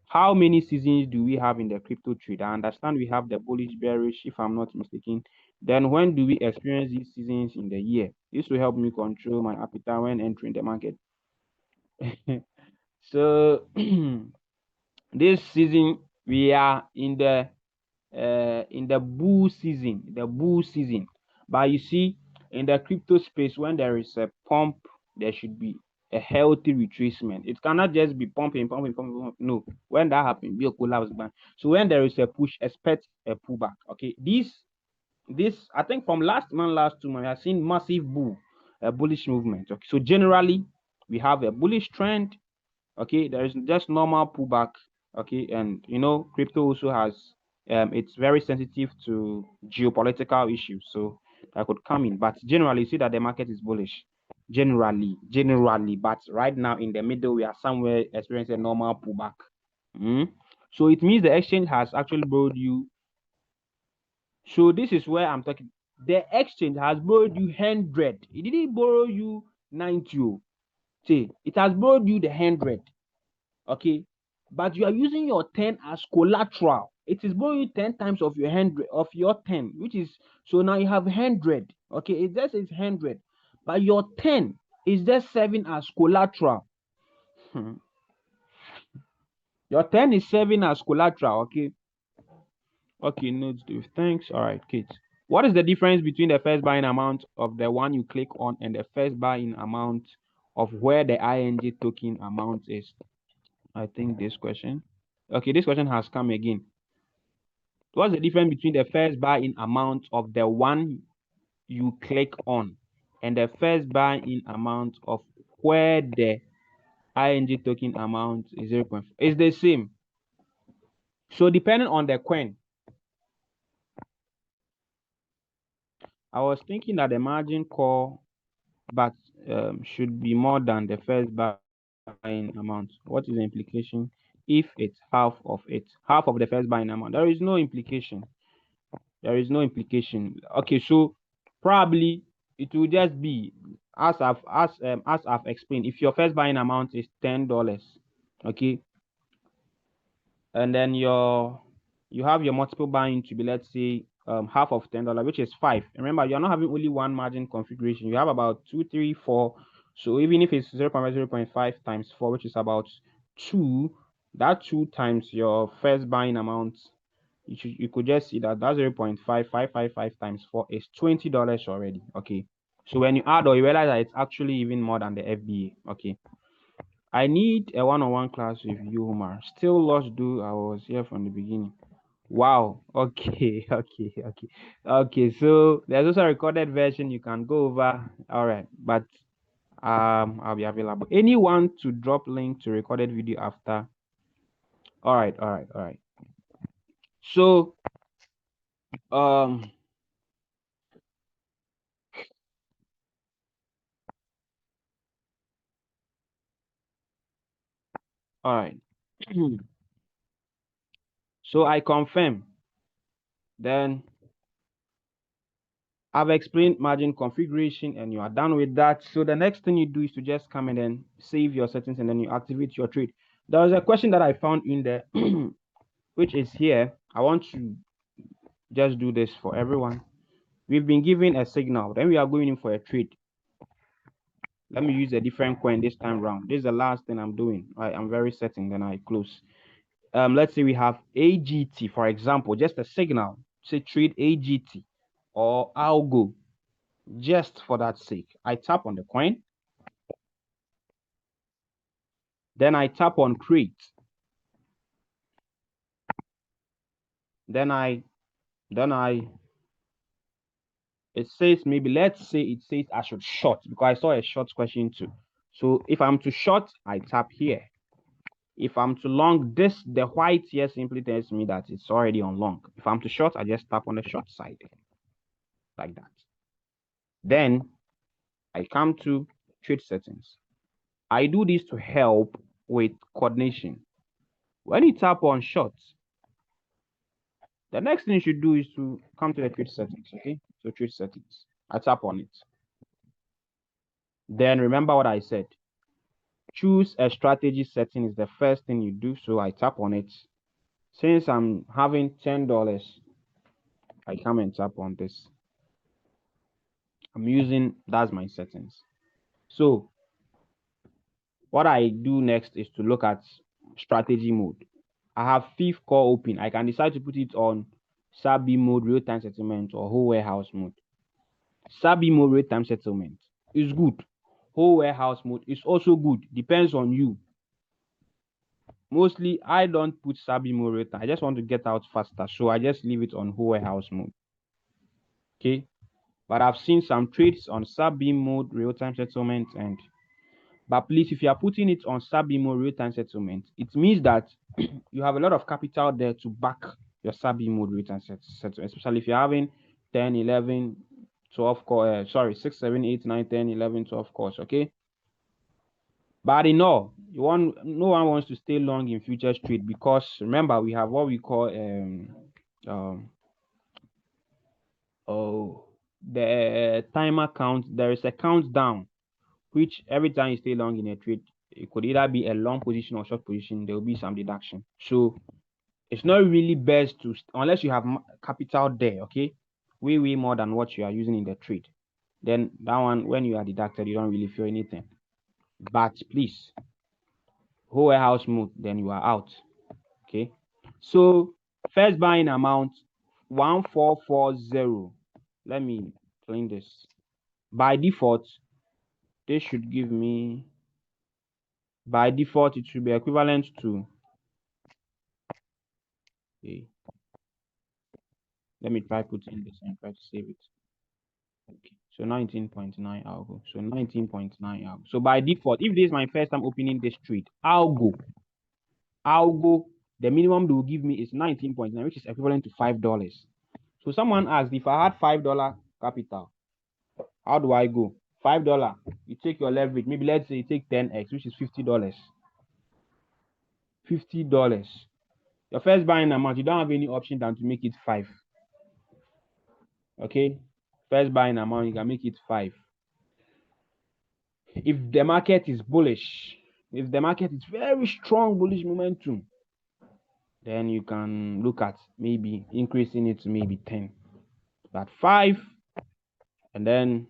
How many seasons do we have in the crypto trade? I understand we have the bullish, bearish, if I'm not mistaken. Then when do we experience these seasons in the year? This will help me control my appetite when entering the market. So this season we are in the bull season. But you see, in the crypto space, when there is a pump, there should be a healthy retracement. It cannot just be pumping. No, when that happens, be a collapse ban. So when there is a push, expect a pullback. Okay, this I think from last 2 months, we have seen massive a bullish movement. Okay, so generally we have a bullish trend. Okay, there is just normal pullback. Okay, and crypto also has it's very sensitive to geopolitical issues, so that could come in. But generally, you see that the market is bullish. Generally, but right now in the middle, we are somewhere experiencing a normal pullback. So it means the exchange has actually borrowed you. So this is where I'm talking. the exchange has borrowed you 100. It didn't borrow you 90. See, it has borrowed you the 100. Okay, but you are using your 10 as collateral. It is borrowing you 10 times of your 100 of your 10, which is, so now you have 100. Okay, it just is 100, but your 10 is just serving as collateral. Your 10 is serving as collateral. Okay. Okay, notes, Dave. Thanks. All right, Kate. What is the difference between the first buying amount of the one you click on and the first buying amount of where the ING token amount is? I think this question. Okay, this question has come again. What's the difference between the first buy-in amount of the one you click on and the first buy-in amount of where the ING token amount is 0.4? It's the same. So depending on the coin, I was thinking that the margin call but should be more than the first buy-in amount. What is the implication if it's half of it? Half of the first buy-in amount. There is no implication. There is no implication. Okay, so probably it will just be as I've explained. If your first buying amount is $10, okay, and then you have your multiple buying to be, let's say, half of $10, which is 5. Remember, you're not having only one margin configuration. You have about 2, 3, 4. So even if it's 0.5 times 4, which is about 2, that 2 times your first buying amount, you could just see that 0.5555 times 4 is $20 already. Okay, so when you add or you realize that it's actually even more than the FBA. Okay, I need a one-on-one class with you, Umar. Still lost, though. I was here from the beginning. Wow. Okay. Okay, so there's also a recorded version you can go over. All right, but I'll be available. Anyone to drop link to recorded video after? All right. So um all right. So I confirm. Then I've explained margin configuration and you are done with that. So the next thing you do is to just come and then save your settings and then you activate your trade. There was a question that I found in there, which is here. I want to just do this for everyone. We've been given a signal. Then we are going in for a trade. Let me use a different coin this time round. This is the last thing I'm doing. I'm very certain. Then I close. Let's say we have AGT, for example, just a signal. Say trade AGT or Algo. Just for that sake, I tap on the coin. Then I tap on create. Then it says, maybe let's say it says I should short because I saw a short question too. So if I'm to short, I tap here. If I'm to long, the white here simply tells me that it's already on long. If I'm to short, I just tap on the short side like that. Then I come to trade settings. I do this to help with coordination. When you tap on shorts, the next thing you should do is to come to the trade settings, okay? So trade settings, I tap on it. Then remember what I said. Choose a strategy setting is the first thing you do. So I tap on it. Since I'm having $10, I come and tap on this. That's my settings. So what I do next is to look at strategy mode. I have fifth core open. I can decide to put it on SABI mode, real-time settlement, or whole warehouse mode. SABI mode, real-time settlement is good. Whole warehouse mode is also good. Depends on you. Mostly, I don't put SABI mode real-time. I just want to get out faster, so I just leave it on whole warehouse mode. Okay, but I've seen some trades on SABI mode, real-time settlement, but please, if you are putting it on SABI mode, real-time settlement, it means that you have a lot of capital there to back your SABI mode real-time settlement, especially if you're having 10, 11, 12 core, 6, 7, 8, 9, 10, 11, 12 cores, okay? But in all, no one wants to stay long in futures trade because remember, we have what we call, the timer count, there is a countdown, which every time you stay long in a trade, it could either be a long position or short position, there will be some deduction. So it's not really best to, unless you have capital there, okay, way more than what you are using in the trade. Then that one, when you are deducted, you don't really feel anything. But please, whole warehouse move, then you are out. Okay. So first buying amount 1440. Let me clean this. By default, this should give me, by default, it should be equivalent to, okay, let me try putting this and try to save it. Okay, so 19.9 I'll go. So 19.9 I'll go. So by default, if this is my first time opening this trade, I'll go. The minimum they will give me is 19.9, which is equivalent to $5. So someone asked, if I had $5 capital, how do I go? $5, you take your leverage. Maybe let's say you take 10x, which is $50. $50. Your first buying amount, you don't have any option than to make it 5. Okay? First buying amount, you can make it 5. If the market is bullish, if the market is very strong bullish momentum, then you can look at maybe increasing it to maybe 10. But 5, and then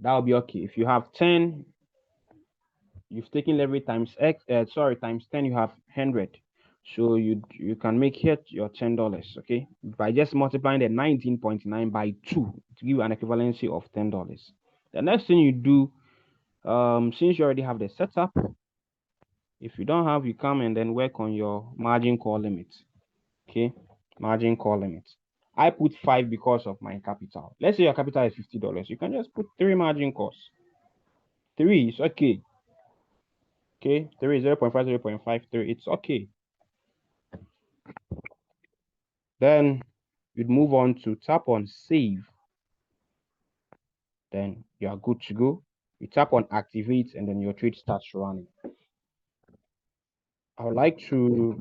that will be okay. If you have 10, you've taken leverage times times 10, you have 100. So you can make hit your $10, okay, by just multiplying the 19.9 by 2 to give you an equivalency of $10. The next thing you do, since you already have the setup, if you don't have, you come and then work on your margin call limit. Okay, margin call limit. I put 5 because of my capital. Let's say your capital is $50. You can just put 3 margin calls. 3 is okay. Okay, 3 0.5, 0.53. It's okay. Then you'd move on to tap on save. Then you are good to go. You tap on activate, and then your trade starts running. I would like to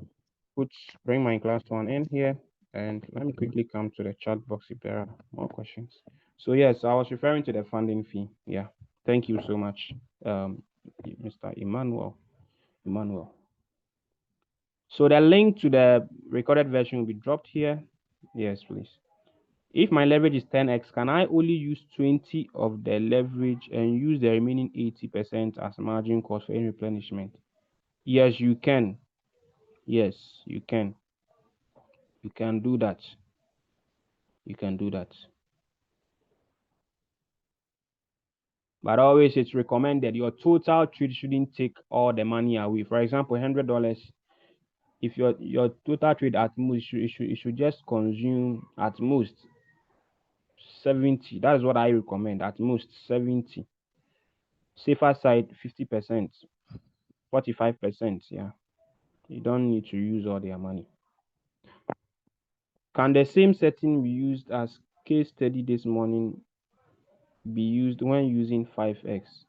bring my class one in here, and let me quickly come to the chat box if there are more questions. So yes, I was referring to the funding fee. Yeah, thank you so much, Mr. Emmanuel. So the link to the recorded version will be dropped here. Yes, please. If my leverage is 10x, can I only use 20 of the leverage and use the remaining 80% as margin cost for any replenishment? Yes, you can. Yes, you can. You can do that. You can do that. But always it's recommended your total trade shouldn't take all the money away. For example, $100. If your total trade at most it should just consume at most 70. That's what I recommend. At most 70. Safer side 50%, 45%. Yeah. You don't need to use all their money. Can the same setting we used as case study this morning be used when using 5x?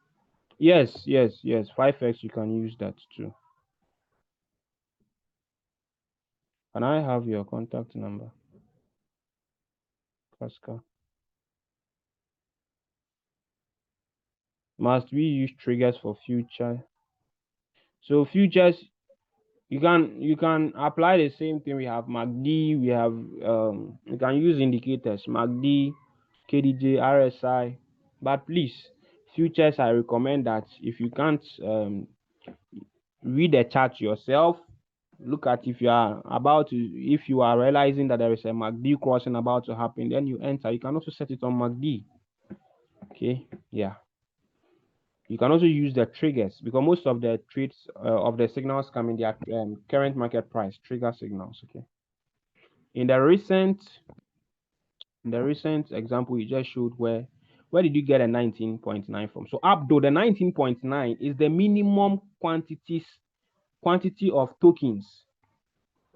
Yes. 5x, you can use that too. Can I have your contact number, Pascal? Must we use triggers for future? So futures, you can apply the same thing. We have MACD, we have you can use indicators, MACD, KDJ, RSI. But please, futures, I recommend that if you can't read the chart yourself, look at if you are realizing that there is a MACD crossing about to happen, then you enter. You can also set it on MACD. Okay, yeah. You can also use the triggers, because most of the trades of the signals come in their current market price trigger signals. Okay. In the recent example you just showed, where did you get a 19.9 from? So up though, the 19.9 is the minimum quantity of tokens,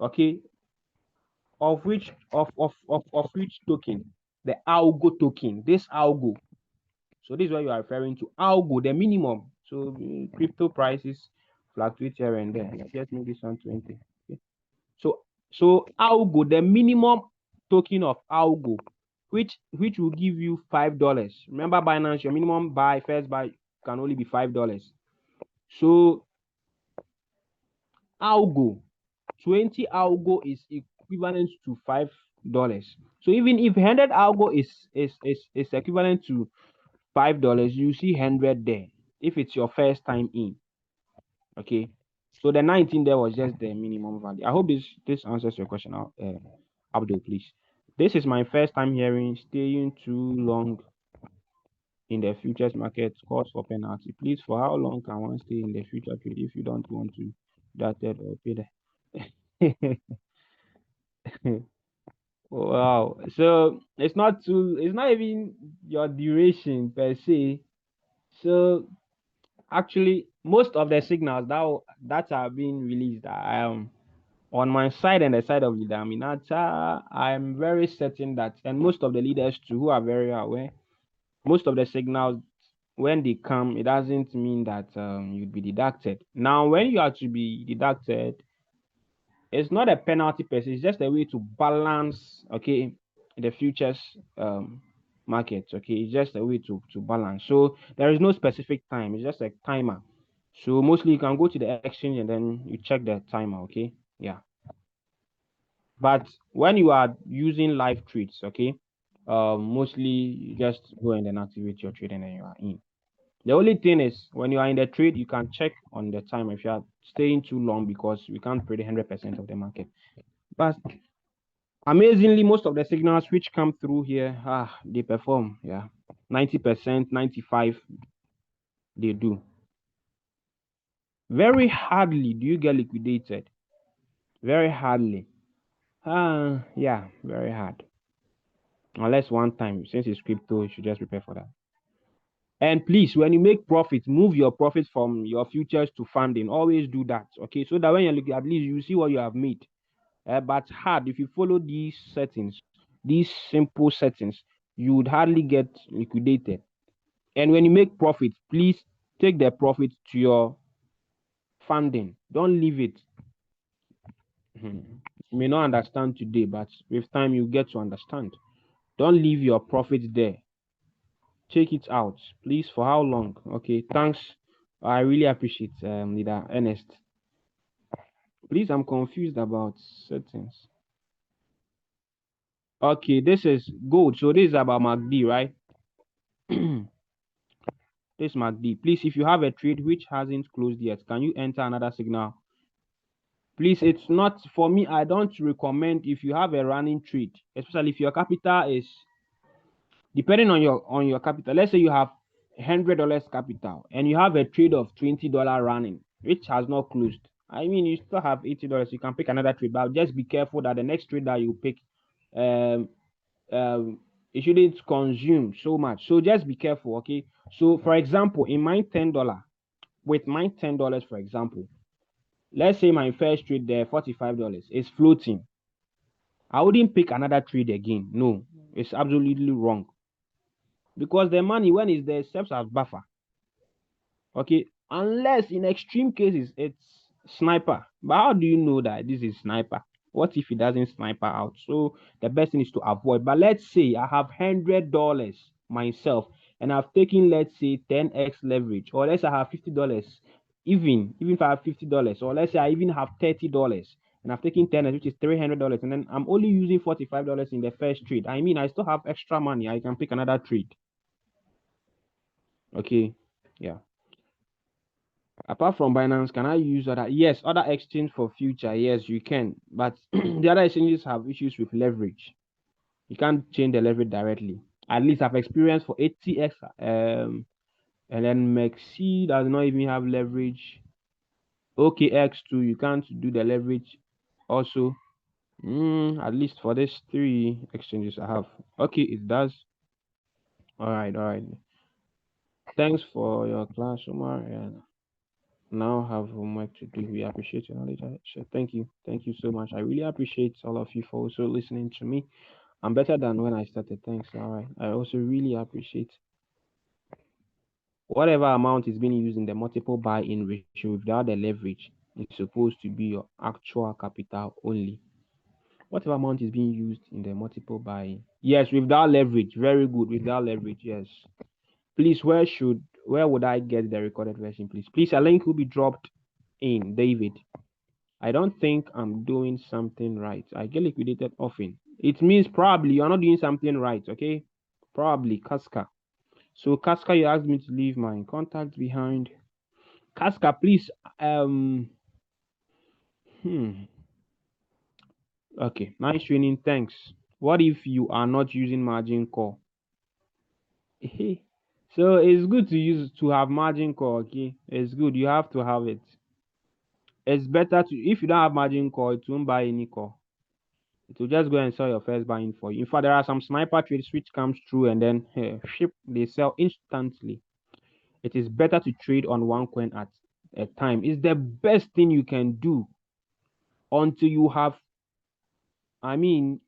okay, of which token? The algo token. This algo. So this is what you are referring to. Algo, the minimum. So crypto prices fluctuate here and there. Let's make this 120. Okay. So algo, the minimum token of algo, which will give you $5. Remember, Binance, your minimum first buy can only be $5. So algo, 20 algo is equivalent to $5. So even if 100 algo is equivalent to $5, you see 100 there if it's your first time in. Okay, so the 19 there was just the minimum value. I hope this answers your question, Abdul. Please, this is my first time hearing staying too long in the futures market cause for penalty. Please, for how long can one stay in the future trade if you don't want to that or pay the wow. So it's not even your duration per se. So actually most of the signals that are being released on my side and the side of the Daminata, I'm very certain that, and most of the leaders too who are very aware, most of the signals when they come, it doesn't mean that you'd be deducted. Now, when you are to be deducted, it's not a penalty per se, it's just a way to balance, okay, the futures market, okay, it's just a way to balance. So there is no specific time, it's just a timer. So mostly you can go to the exchange and then you check the timer, okay, yeah. But when you are using live trades, okay, mostly you just go and then activate your trade and then you are in. The only thing is when you are in the trade, you can check on the time if you are staying too long because we can't predict 100% of the market. But amazingly, most of the signals which come through here, they perform. Yeah, 90%, 95%, they do. Very hardly do you get liquidated. Very hardly. Yeah, very hard. Unless one time, since it's crypto, you should just prepare for that. And please, when you make profit, move your profit from your futures to funding. Always do that, okay? So that when you look, at least you see what you have made. But hard, if you follow these settings, these simple settings, you would hardly get liquidated. And when you make profit, please take the profit to your funding. Don't leave it. You may not understand today, but with time you get to understand. Don't leave your profit there. Take it out, please. For how long? Okay, thanks. I really appreciate leader Ernest. Please, I'm confused about settings. Okay, this is good. So this is about MACD, right? This MACD. Please, if you have a trade which hasn't closed yet, can you enter another signal? Please, it's not for me. I don't recommend if you have a running trade, especially if your capital is depending on your capital. Let's say you have $100 capital and you have a trade of $20 running, which has not closed. I mean, you still have $80. You can pick another trade, but just be careful that the next trade that you pick, um, it shouldn't consume so much. So just be careful, okay? So for example, in my $10, with my $10, for example, let's say my first trade there, $45 is floating. I wouldn't pick another trade again. No, it's absolutely wrong. Because the money, when it's there, serves as buffer. Okay, unless in extreme cases it's sniper. But how do you know that this is sniper? What if it doesn't sniper out? So the best thing is to avoid. But let's say I have $100 myself and I've taken, let's say, 10x leverage, or let's say I have $50. Even if I have $50, or let's say I even have $30 and I've taken 10x, which is $300, and then I'm only using $45 in the first trade. I mean, I still have extra money. I can pick another trade. Okay, yeah. Apart from Binance, can I use other? Yes, other exchange for future. Yes, you can. But the other exchanges have issues with leverage. You can't change the leverage directly. At least I've experienced for ATX, and then Mexi does not even have leverage. OKX too, you can't do the leverage. Also, at least for these three exchanges I have. Okay, it does. All right, all right. Thanks for your class, Umar. And now have homework to do. We appreciate your knowledge. Thank you. Thank you so much. I really appreciate all of you for also listening to me. I'm better than when I started. Thanks. All right. I also really appreciate whatever amount is being used in the multiple buy-in ratio without the leverage. It's supposed to be your actual capital only. Whatever amount is being used in the multiple by, yes, without leverage. Very good. Without leverage, yes. Please, where would I get the recorded version, please? Please, a link will be dropped in, David. I don't think I'm doing something right. I get liquidated often. It means probably you're not doing something right, okay? Probably Casca. So Casca, you asked me to leave my contact behind. Casca, please. Hmm. Okay, nice training. Thanks. What if you are not using margin call? So it's good to have margin call. Okay, it's good. You have to have it. It's better to, if you don't have margin call, it won't buy any call. It will just go and sell your first buying for you. In fact, there are some sniper trades which comes through and then ship, they sell instantly. It is better to trade on one coin at a time. It's the best thing you can do until you have, I mean,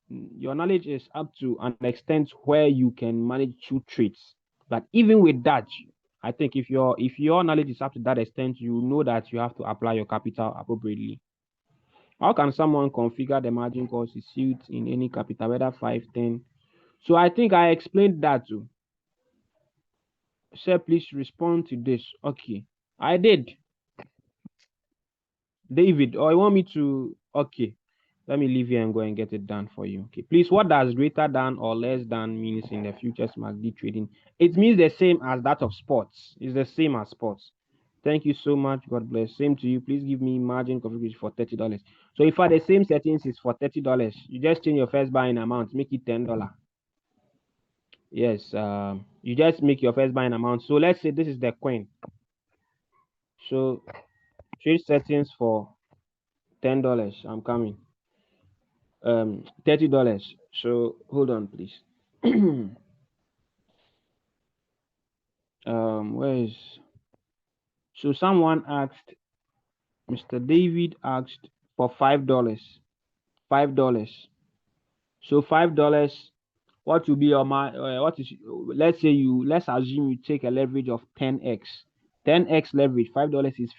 your knowledge is up to an extent where you can manage two trades. But even with that, I think if your knowledge is up to that extent, you know that you have to apply your capital appropriately. How can someone configure the margin calls to suit in any capital, whether 5, 10? So I think I explained that too. Sir, please respond to this. Okay, I did. David, or you want me to? Okay, let me leave here and go and get it done for you. Okay, please. What does greater than or less than means in the futures market trading? It means the same as that of sports. It's the same as sports. Thank you so much. God bless. Same to you. Please give me margin configuration for $30. So if the same settings is for $30, you just change your first buying amount, make it $10. Yes, you just make your first buying amount. So let's say this is the coin. So trade settings for $10. I'm coming. $30. So hold on, please. Where is, so someone asked, Mr. David asked for $5. $5. So $5. What will be your what is, let's assume you take a leverage of 10x. 10x leverage, $5 is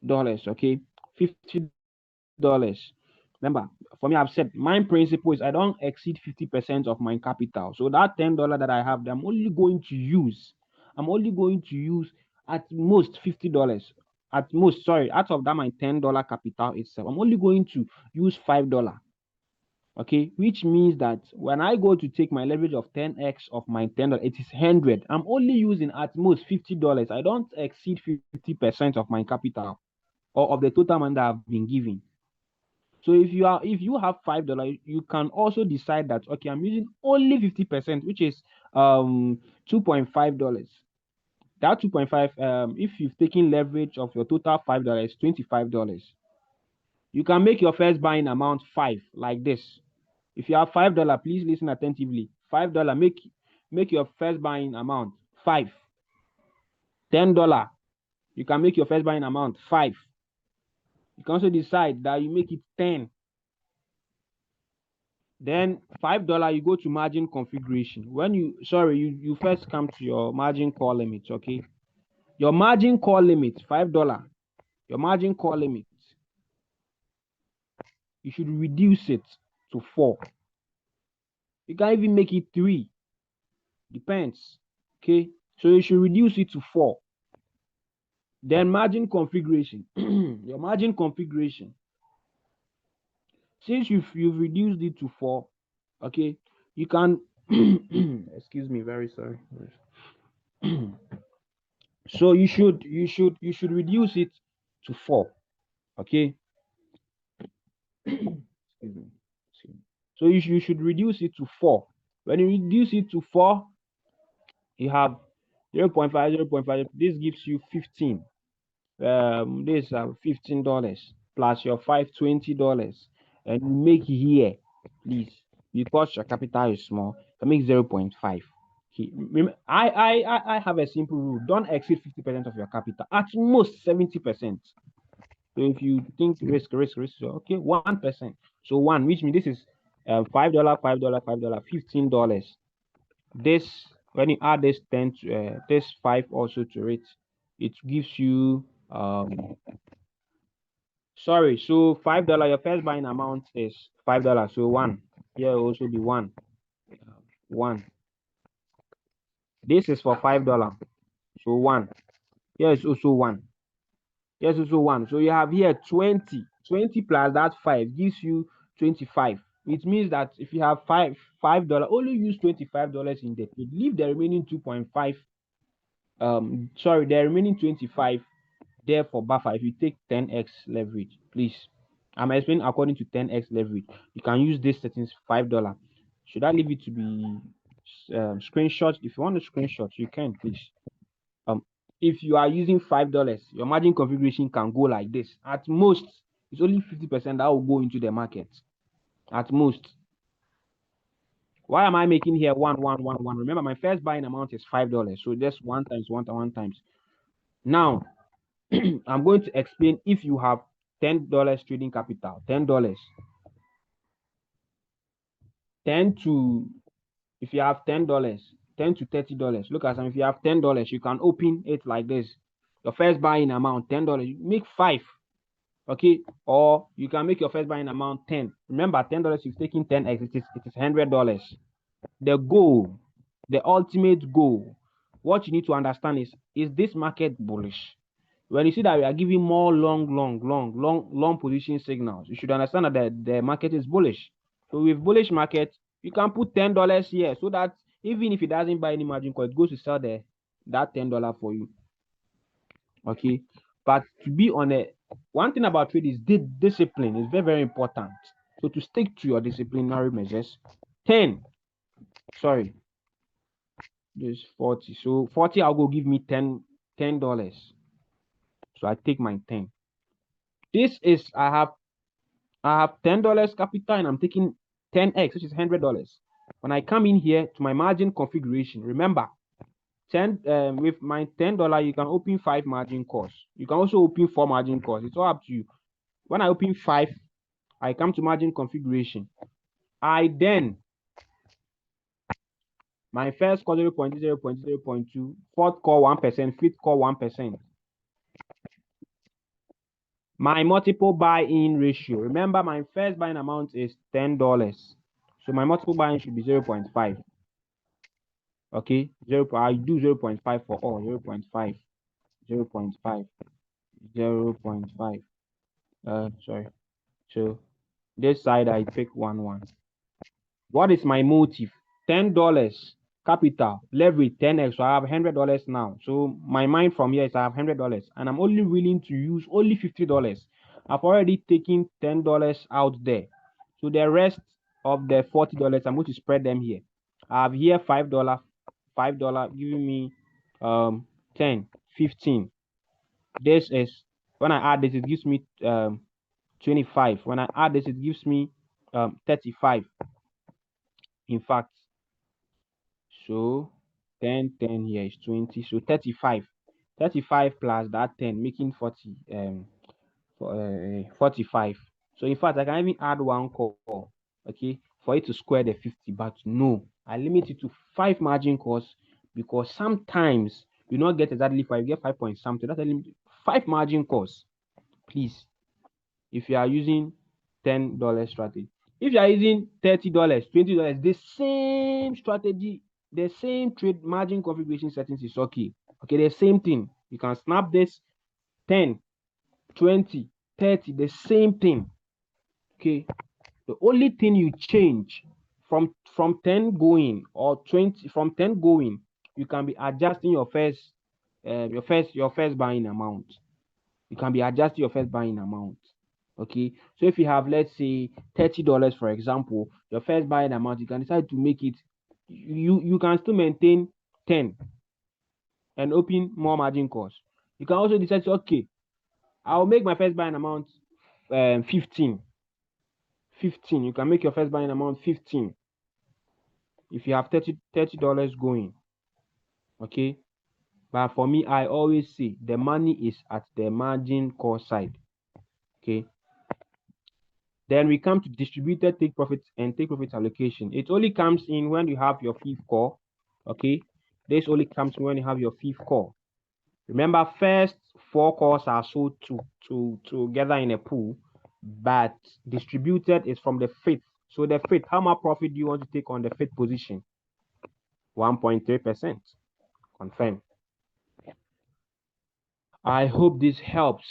$50. Okay, $50. Remember, for me, I've said my principle is I don't exceed 50% of my capital. So that $10 that I have, I'm only going to use at most $50. At most, sorry, out of that my $10 capital itself, I'm only going to use $5. Okay, which means that when I go to take my leverage of 10x of my $10, it is 100. I'm only using at most $50. I don't exceed 50% of my capital or of the total amount that I've been given. So if you have $5, you can also decide that okay, I'm using only 50%, which is $2.5. That 2.5, if you've taken leverage of your total $5, $25. You can make your first buying amount 5 like this. If you have $5, please listen attentively. $5, make your first buying amount 5. $10, you can make your first buying amount 5. You can also decide that you make it 10. Then $5, you go to margin configuration. When you first come to your margin call limit, okay? Your margin call limit, $5. Your margin call limit, you should reduce it to 4. You can even make it 3. Depends. Okay. So you should reduce it to 4. Then margin configuration. Your margin configuration. Since you've reduced it to 4, okay, you can excuse me, very sorry. So you should reduce it to 4. Okay. Excuse me. So you should reduce it to 4. When you reduce it to 4, you have 0.5, 0.5. This gives you 15. This $15 plus your $520, and you make here, please, because your capital is small, you make 0.5. I have a simple rule: don't exceed 50% of your capital, at most 70%. So if you think risk, so okay, 1%. So one, which means this is $5, $5, $5, $15. This, when you add this 10 to this 5 also to it, it gives you Sorry, so $5. Your first buying amount is $5. So one. Here will also be one. One. This is for $5. So one. Here is also one. Here's also one. So you have here 20. 20 plus that 5 gives you 25. It means that if you have $5, only use $25 in the trade. Leave the remaining 2.5. Sorry, the remaining 25 there for buffer. If you take 10x leverage, please. I'm explaining according to 10x leverage. You can use this settings $5. Should I leave it to be screenshot? If you want to screenshot, you can, please. If you are using $5, your margin configuration can go like this. At most, it's only 50% that will go into the market. At most. Why am I making here 1, 1, 1, 1? Remember, my first buying amount is $5. So just 1 times 1 times 1 times. Now, I'm going to explain if you have $10 trading capital, $10. 10 to, if you have $10, $10 to $30. Look at some, if you have $10, you can open it like this. Your first buying amount, $10, you make 5. Okay, or you can make your first buying amount 10. Remember, $10, you've taken 10x, it is $100. The goal, the ultimate goal, what you need to understand is this market bullish? When you see that we are giving more long position signals, you should understand that the market is bullish. So with bullish market, you can put $10 here so that even if it doesn't buy any margin call, it goes to sell that $10 for you. Okay, but to be on one thing about trade is discipline is very, very important. So to stick to your disciplinary measures, 10, sorry, this 40. So 40, I'll go give me $10. So I take my 10. This is I have $10 capital and I'm taking 10x, which is $100. When I come in here to my margin configuration, remember, 10 with my $10, you can open 5 margin calls. You can also open 4 margin calls. It's all up to you. When I open 5, I come to margin configuration. I then, my first call 0.0, 0.2, fourth call 1%, fifth call 1%. My multiple buy-in ratio. Remember, my first buying amount is $10. So my multiple buy-in should be 0.5. Okay, I do 0.5 for all, 0.5, 0.5, 0.5. Sorry. So this side I pick 1. What is my motive? $10 capital, leverage 10x. So I have $100 now. So my mind from here is I have $100 and I'm only willing to use only $50. I've already taken $10 out there. So the rest of the $40, I'm going to spread them here. I have here $5, giving me 10, 15. This is, when I add this, it gives me 25. When I add this, it gives me 35. In fact, so 10 here is 20, so 35 plus that 10 making 40 45. So in fact, I can even add 1 call, okay, for it to square the 50, but no, I limit it to 5 margin calls because sometimes you not get exactly 5, you get 5 point something. That's a limit. 5 margin calls, please, if you are using $10 strategy. If you are using $30, $20, the same strategy, the same trade margin configuration settings is okay. Okay, the same thing. You can snap this 10, 20, 30, the same thing. Okay, the only thing you change from 10 going or 20, from 10 going, you can be adjusting your first buying amount. You can be adjusting your first buying amount. Okay, so if you have, let's say, $30, for example, your first buying amount, you can decide to make it, you can still maintain 10 and open more margin calls. You can also decide to, okay, I'll make my first buying amount 15. You can make your first buying amount 15 if you have $30 going. Okay, but for me, I always say the money is at the margin call side. Okay, then we come to distributed take profits and take profit allocation. It only comes in when you have your fifth call. Okay, this only comes when you have your fifth call. Remember, first 4 calls are sold together in a pool, but distributed is from the fifth. So the fifth, how much profit do you want to take on the fifth position? 1.3%. Confirm. I hope this helps.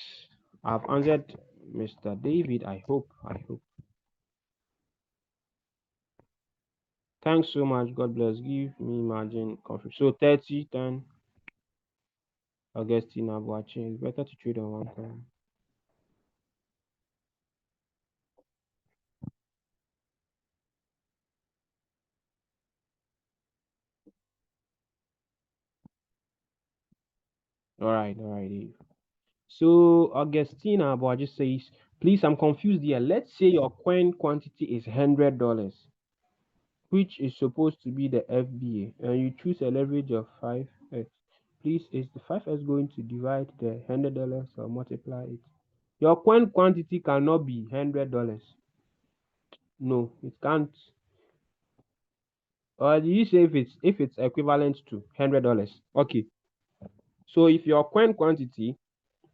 I've answered Mr. David. I hope. Thanks so much. God bless. Give me margin conflict. So 30, 10. Augustine Abuachi. It's better to trade on one time. All right, Dave. So Augustina Abuaji says, please, I'm confused here. Let's say your coin quantity is $100, which is supposed to be the FBA, and you choose a leverage of 5x. Please, is the 5x going to divide the $100 or multiply it? Your coin quantity cannot be $100. No, it can't. Or do you say if it's equivalent to $100? Okay. So if your coin quantity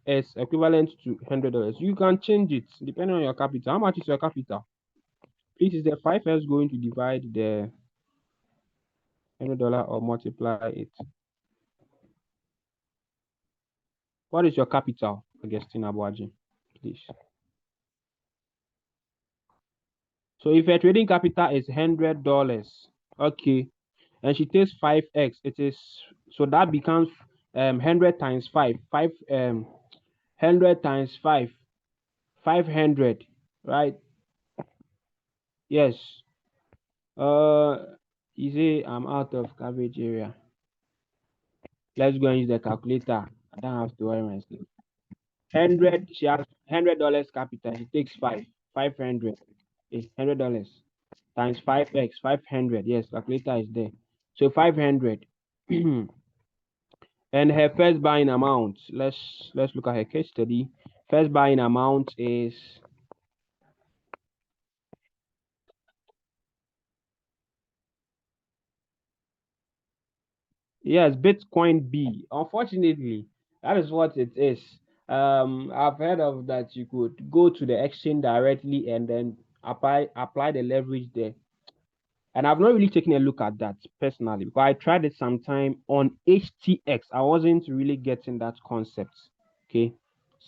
is equivalent to $100, you can change it depending on your capital. How much is your capital? Please, is the 5x going to divide the $100 or multiply it? What is your capital, Augustine Abuaji? Please. So if your trading capital is $100, okay, and she takes 5x, it is so that becomes 100 times 5, 100 times 5, 500, right? Yes. You say I'm out of coverage area. Let's go and use the calculator. I don't have to worry myself. 100, she has $100 capital. She takes 500 is $100 times 5x, 500. Yes, calculator is there. So 500. And her first buying amount. Let's look at her case study. First buying amount is, yes, Bitcoin B. Unfortunately, that is what it is. I've heard of that you could go to the exchange directly and then apply the leverage there. And I've not really taken a look at that personally because I tried it sometime on HTX. I wasn't really getting that concept. Okay.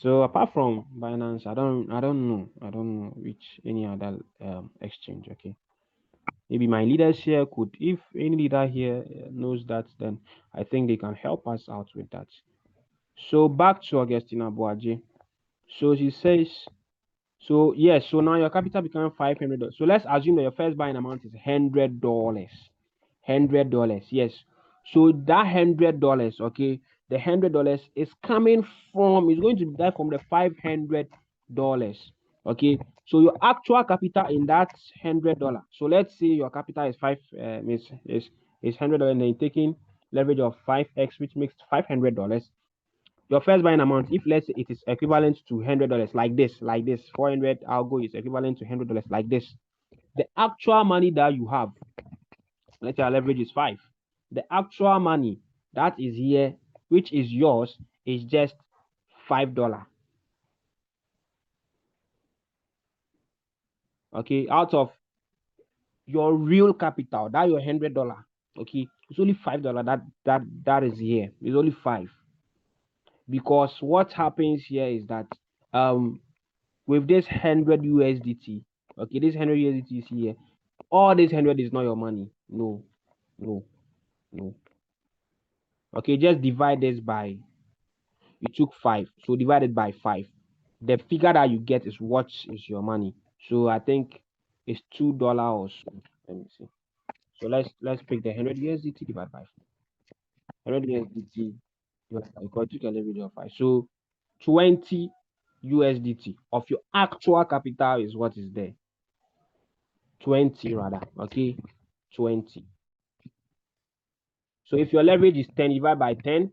So apart from Binance, I don't know which any other exchange. Okay. Maybe my leaders here could, if any leader here knows that, then I think they can help us out with that. So back to Augustina Boaji. So she says, so yes, so now your capital becomes $500. So let's assume that your first buying amount is $100. $100, yes. So that $100, okay, the $100 is coming from, is going to be that from the $500, okay. So your actual capital in that $100. So let's say your capital is is $100, and then you're taking leverage of 5x, which makes $500. Your first buying amount, if let's say it is equivalent to $100, like this, 400 algo is equivalent to $100, like this. The actual money that you have, let's say our leverage is 5. The actual money that is here, which is yours, is just $5. Okay, out of your real capital, that your $100. Okay, it's only $5 that is here. It's only 5. Because what happens here is that with this 100 USDT, okay, this 100 USDT is here. All this 100 is not your money. No, no, no. Okay, just divide this by, you took 5, so divide it by 5. The figure that you get is what is your money. So I think it's $2 or so. Let me see. So let's pick the 100 USDT divided by 100 USDT divided by, because you can leverage of 5. So 20 USDT of your actual capital is what is there. 20 rather. Okay, 20. So if your leverage is 10 divided by 10,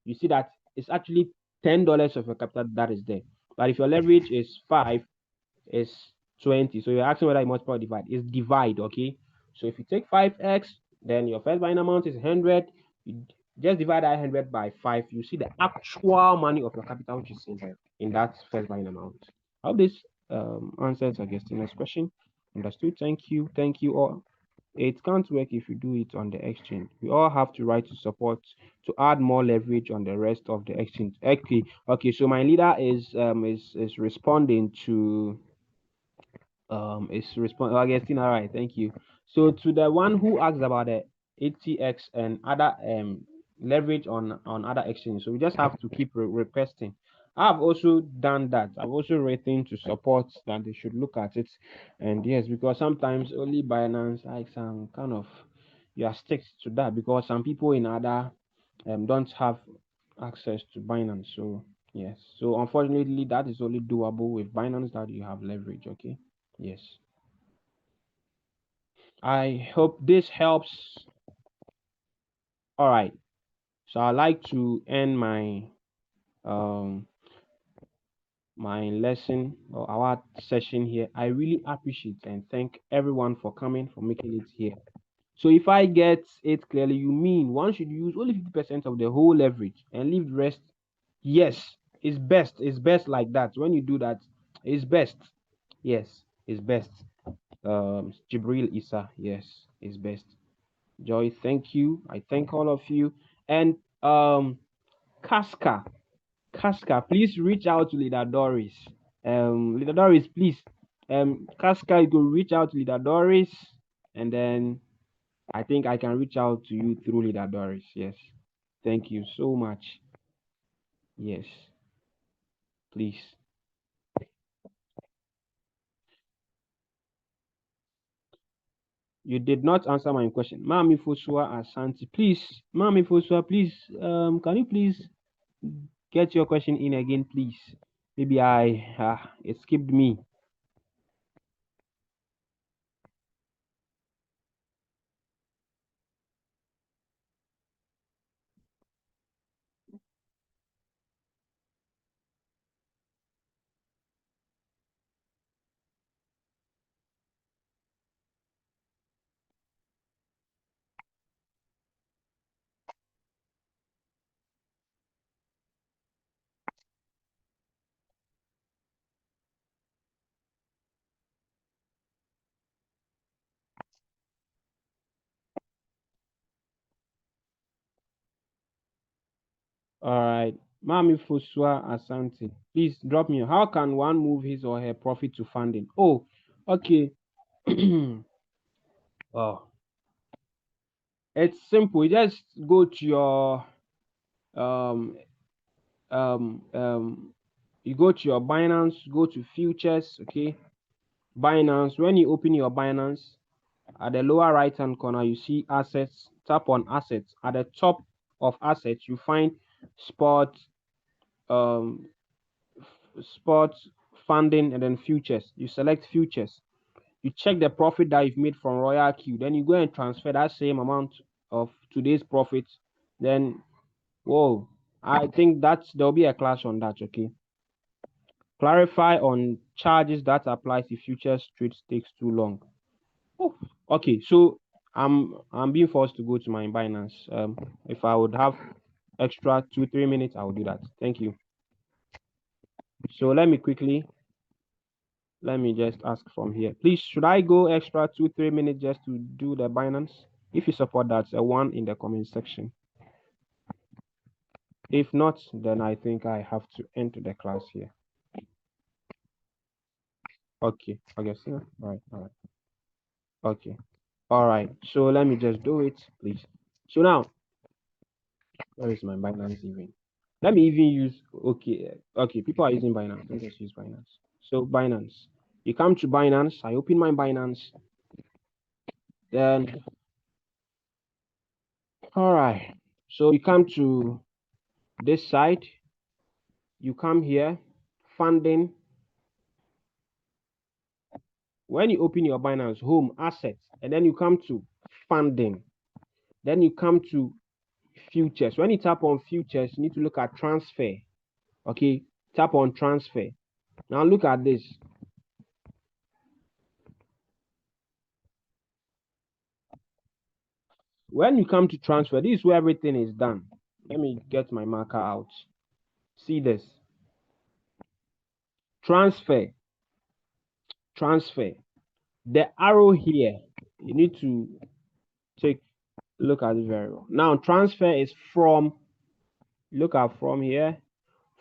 you see that it's actually $10 of your capital that is there. But if your leverage is 5, it's 20. So you're asking whether you multiply or divide. It's divide, okay? So if you take 5x, then your first buying amount is 100. Just divide that 100 by 5. You see the actual money of your capital, which is in that first buying amount. I hope this answers Augustina's question. Understood. Thank you. Thank you all. It can't work if you do it on the exchange. We all have to write to support to add more leverage on the rest of the exchange. Okay. Okay. So my leader is responding to it's respond Augustine. All right, thank you. So to the one who asked about the ATX and other leverage on other exchanges, so we just have to keep requesting. I've also done that. I've also written to support that they should look at it, and yes, because sometimes only Binance, like some kind of, you are stick to that because some people in other don't have access to Binance. So yes, so unfortunately, that is only doable with Binance that you have leverage. Okay. Yes. I hope this helps. All right. So I like to end um my lesson or our session here. I really appreciate and thank everyone for coming, for making it here. So if I get it clearly, you mean one should use only 50% of the whole leverage and leave the rest? Yes, it's best. It's best like that. When you do that, it's best. Yes, it's best. Jibril Isa, yes, it's best. Joy, thank you. I thank all of you. And Casca, Casca, please reach out to Leader Doris. Leader Doris, please. Casca, you could reach out to Leader Doris, and then I think I can reach out to you through Leader Doris. Yes. Thank you so much. Yes, please. You did not answer my question. Mami Fosua Asante, please. Mami Fosua, please. Can you please get your question in again, please? Maybe it skipped me. All right. Mami Fosua Asante, please drop me. How can one move his or her profit to funding? Oh, okay. Oh, it's simple. You just go to your um you go to your Binance, go to futures, okay? Binance. When you open your Binance, at the lower right hand corner, you see assets. Tap on assets. At the top of assets, you find spot um sports funding and then futures. You select futures. You check the profit that you've made from Royal Q. Then you go and transfer that same amount of today's profit. Then, whoa, I think there'll be a class on that. Okay. Clarify on charges that applies if futures trades takes too long. Oh, okay. So I'm being forced to go to my Binance. If I would have extra 2-3 minutes, I will do that. Thank you. So let me just ask from here. Please, should I go extra 2-3 minutes just to do the Binance? If you support that, a one in the comment section. If not, then I think I have to enter the class here. Okay, okay, so all right, okay, all right. So let me just do it, please. So now, where is my Binance even? Let me even use okay. People are using Binance. Let me just use Binance. So Binance, you come to Binance. I open my Binance. Then all right. So you come to this side. You come here, funding. When you open your Binance home assets, and then you come to funding, then you come to futures. When you tap on futures, you need to look at transfer. Okay, tap on transfer. Now look at this. when you come to transfer, this is where everything is done. Let me get my marker out. See this. Transfer. Transfer. The arrow here, you need to take look at it very well. Now, transfer is from, look at from here,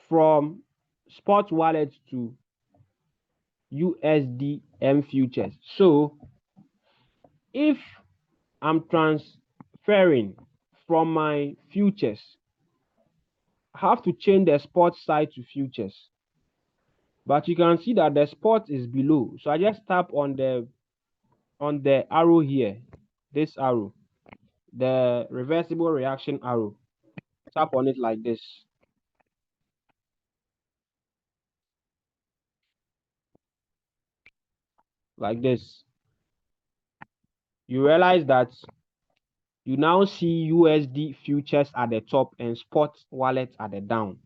from spot wallet to USDM futures. So if I'm transferring from my futures, I have to change the spot side to futures. But you can see that the spot is below. So I just tap on the arrow here, this arrow, the reversible reaction arrow. Tap on it like this. Like this. You realize that you now see USD futures at the top and spot wallet at the down.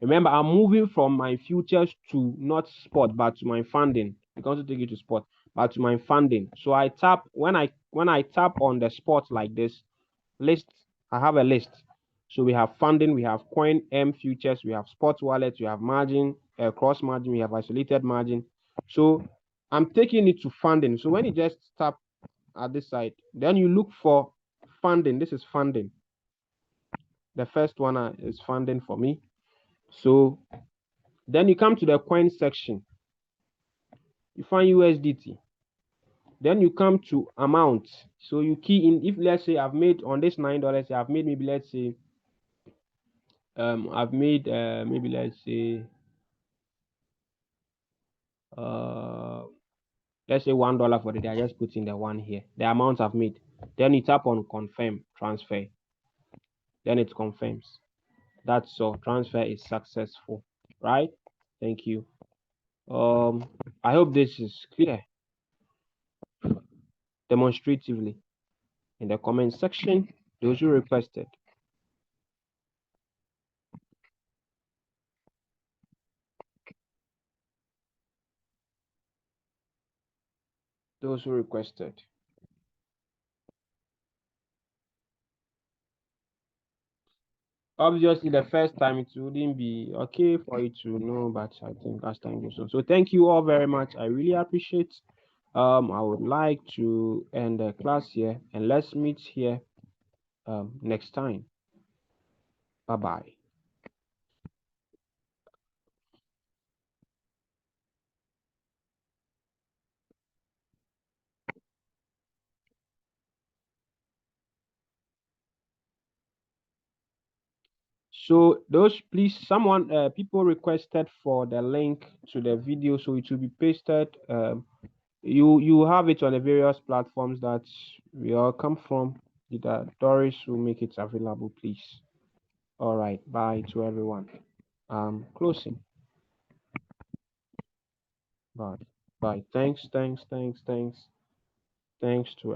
Remember, I'm moving from my futures to not spot, but to my funding. I'm going to take it to spot, but to my funding. So I tap when I tap on the spot like this, list. I have a list. So we have funding, we have coin M futures, we have spot wallet, we have margin, cross margin, we have isolated margin. So I'm taking it to funding. So when you just tap at this side, then you look for funding. This is funding. The first one is funding for me. So then you come to the coin section. You find USDT. Then you come to amount. So you key in, if let's say I've made on this $9, I've made maybe let's say I've made maybe let's say uh let's say $1 for the day. I just put in the one here. The amount I've made. Then you tap on confirm transfer. Then it confirms. That's all. Transfer is successful. Right? Thank you. I hope this is clear demonstratively in the comment section. Those who requested. Those who requested. Obviously, the first time it wouldn't be okay for you to know, but I think as time goes on. So thank you all very much. I really appreciate. I would like to end the class here, and let's meet here next time. Bye bye. So those please someone people requested for the link to the video, so it will be pasted. You have it on the various platforms that we all come from. Doris will make it available, please. All right, bye to everyone. Closing. Bye. Bye. Thanks to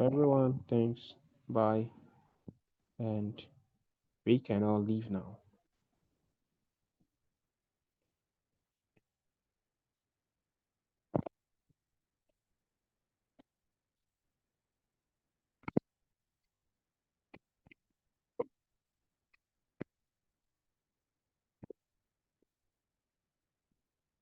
everyone. Thanks. Bye. And we can all leave now.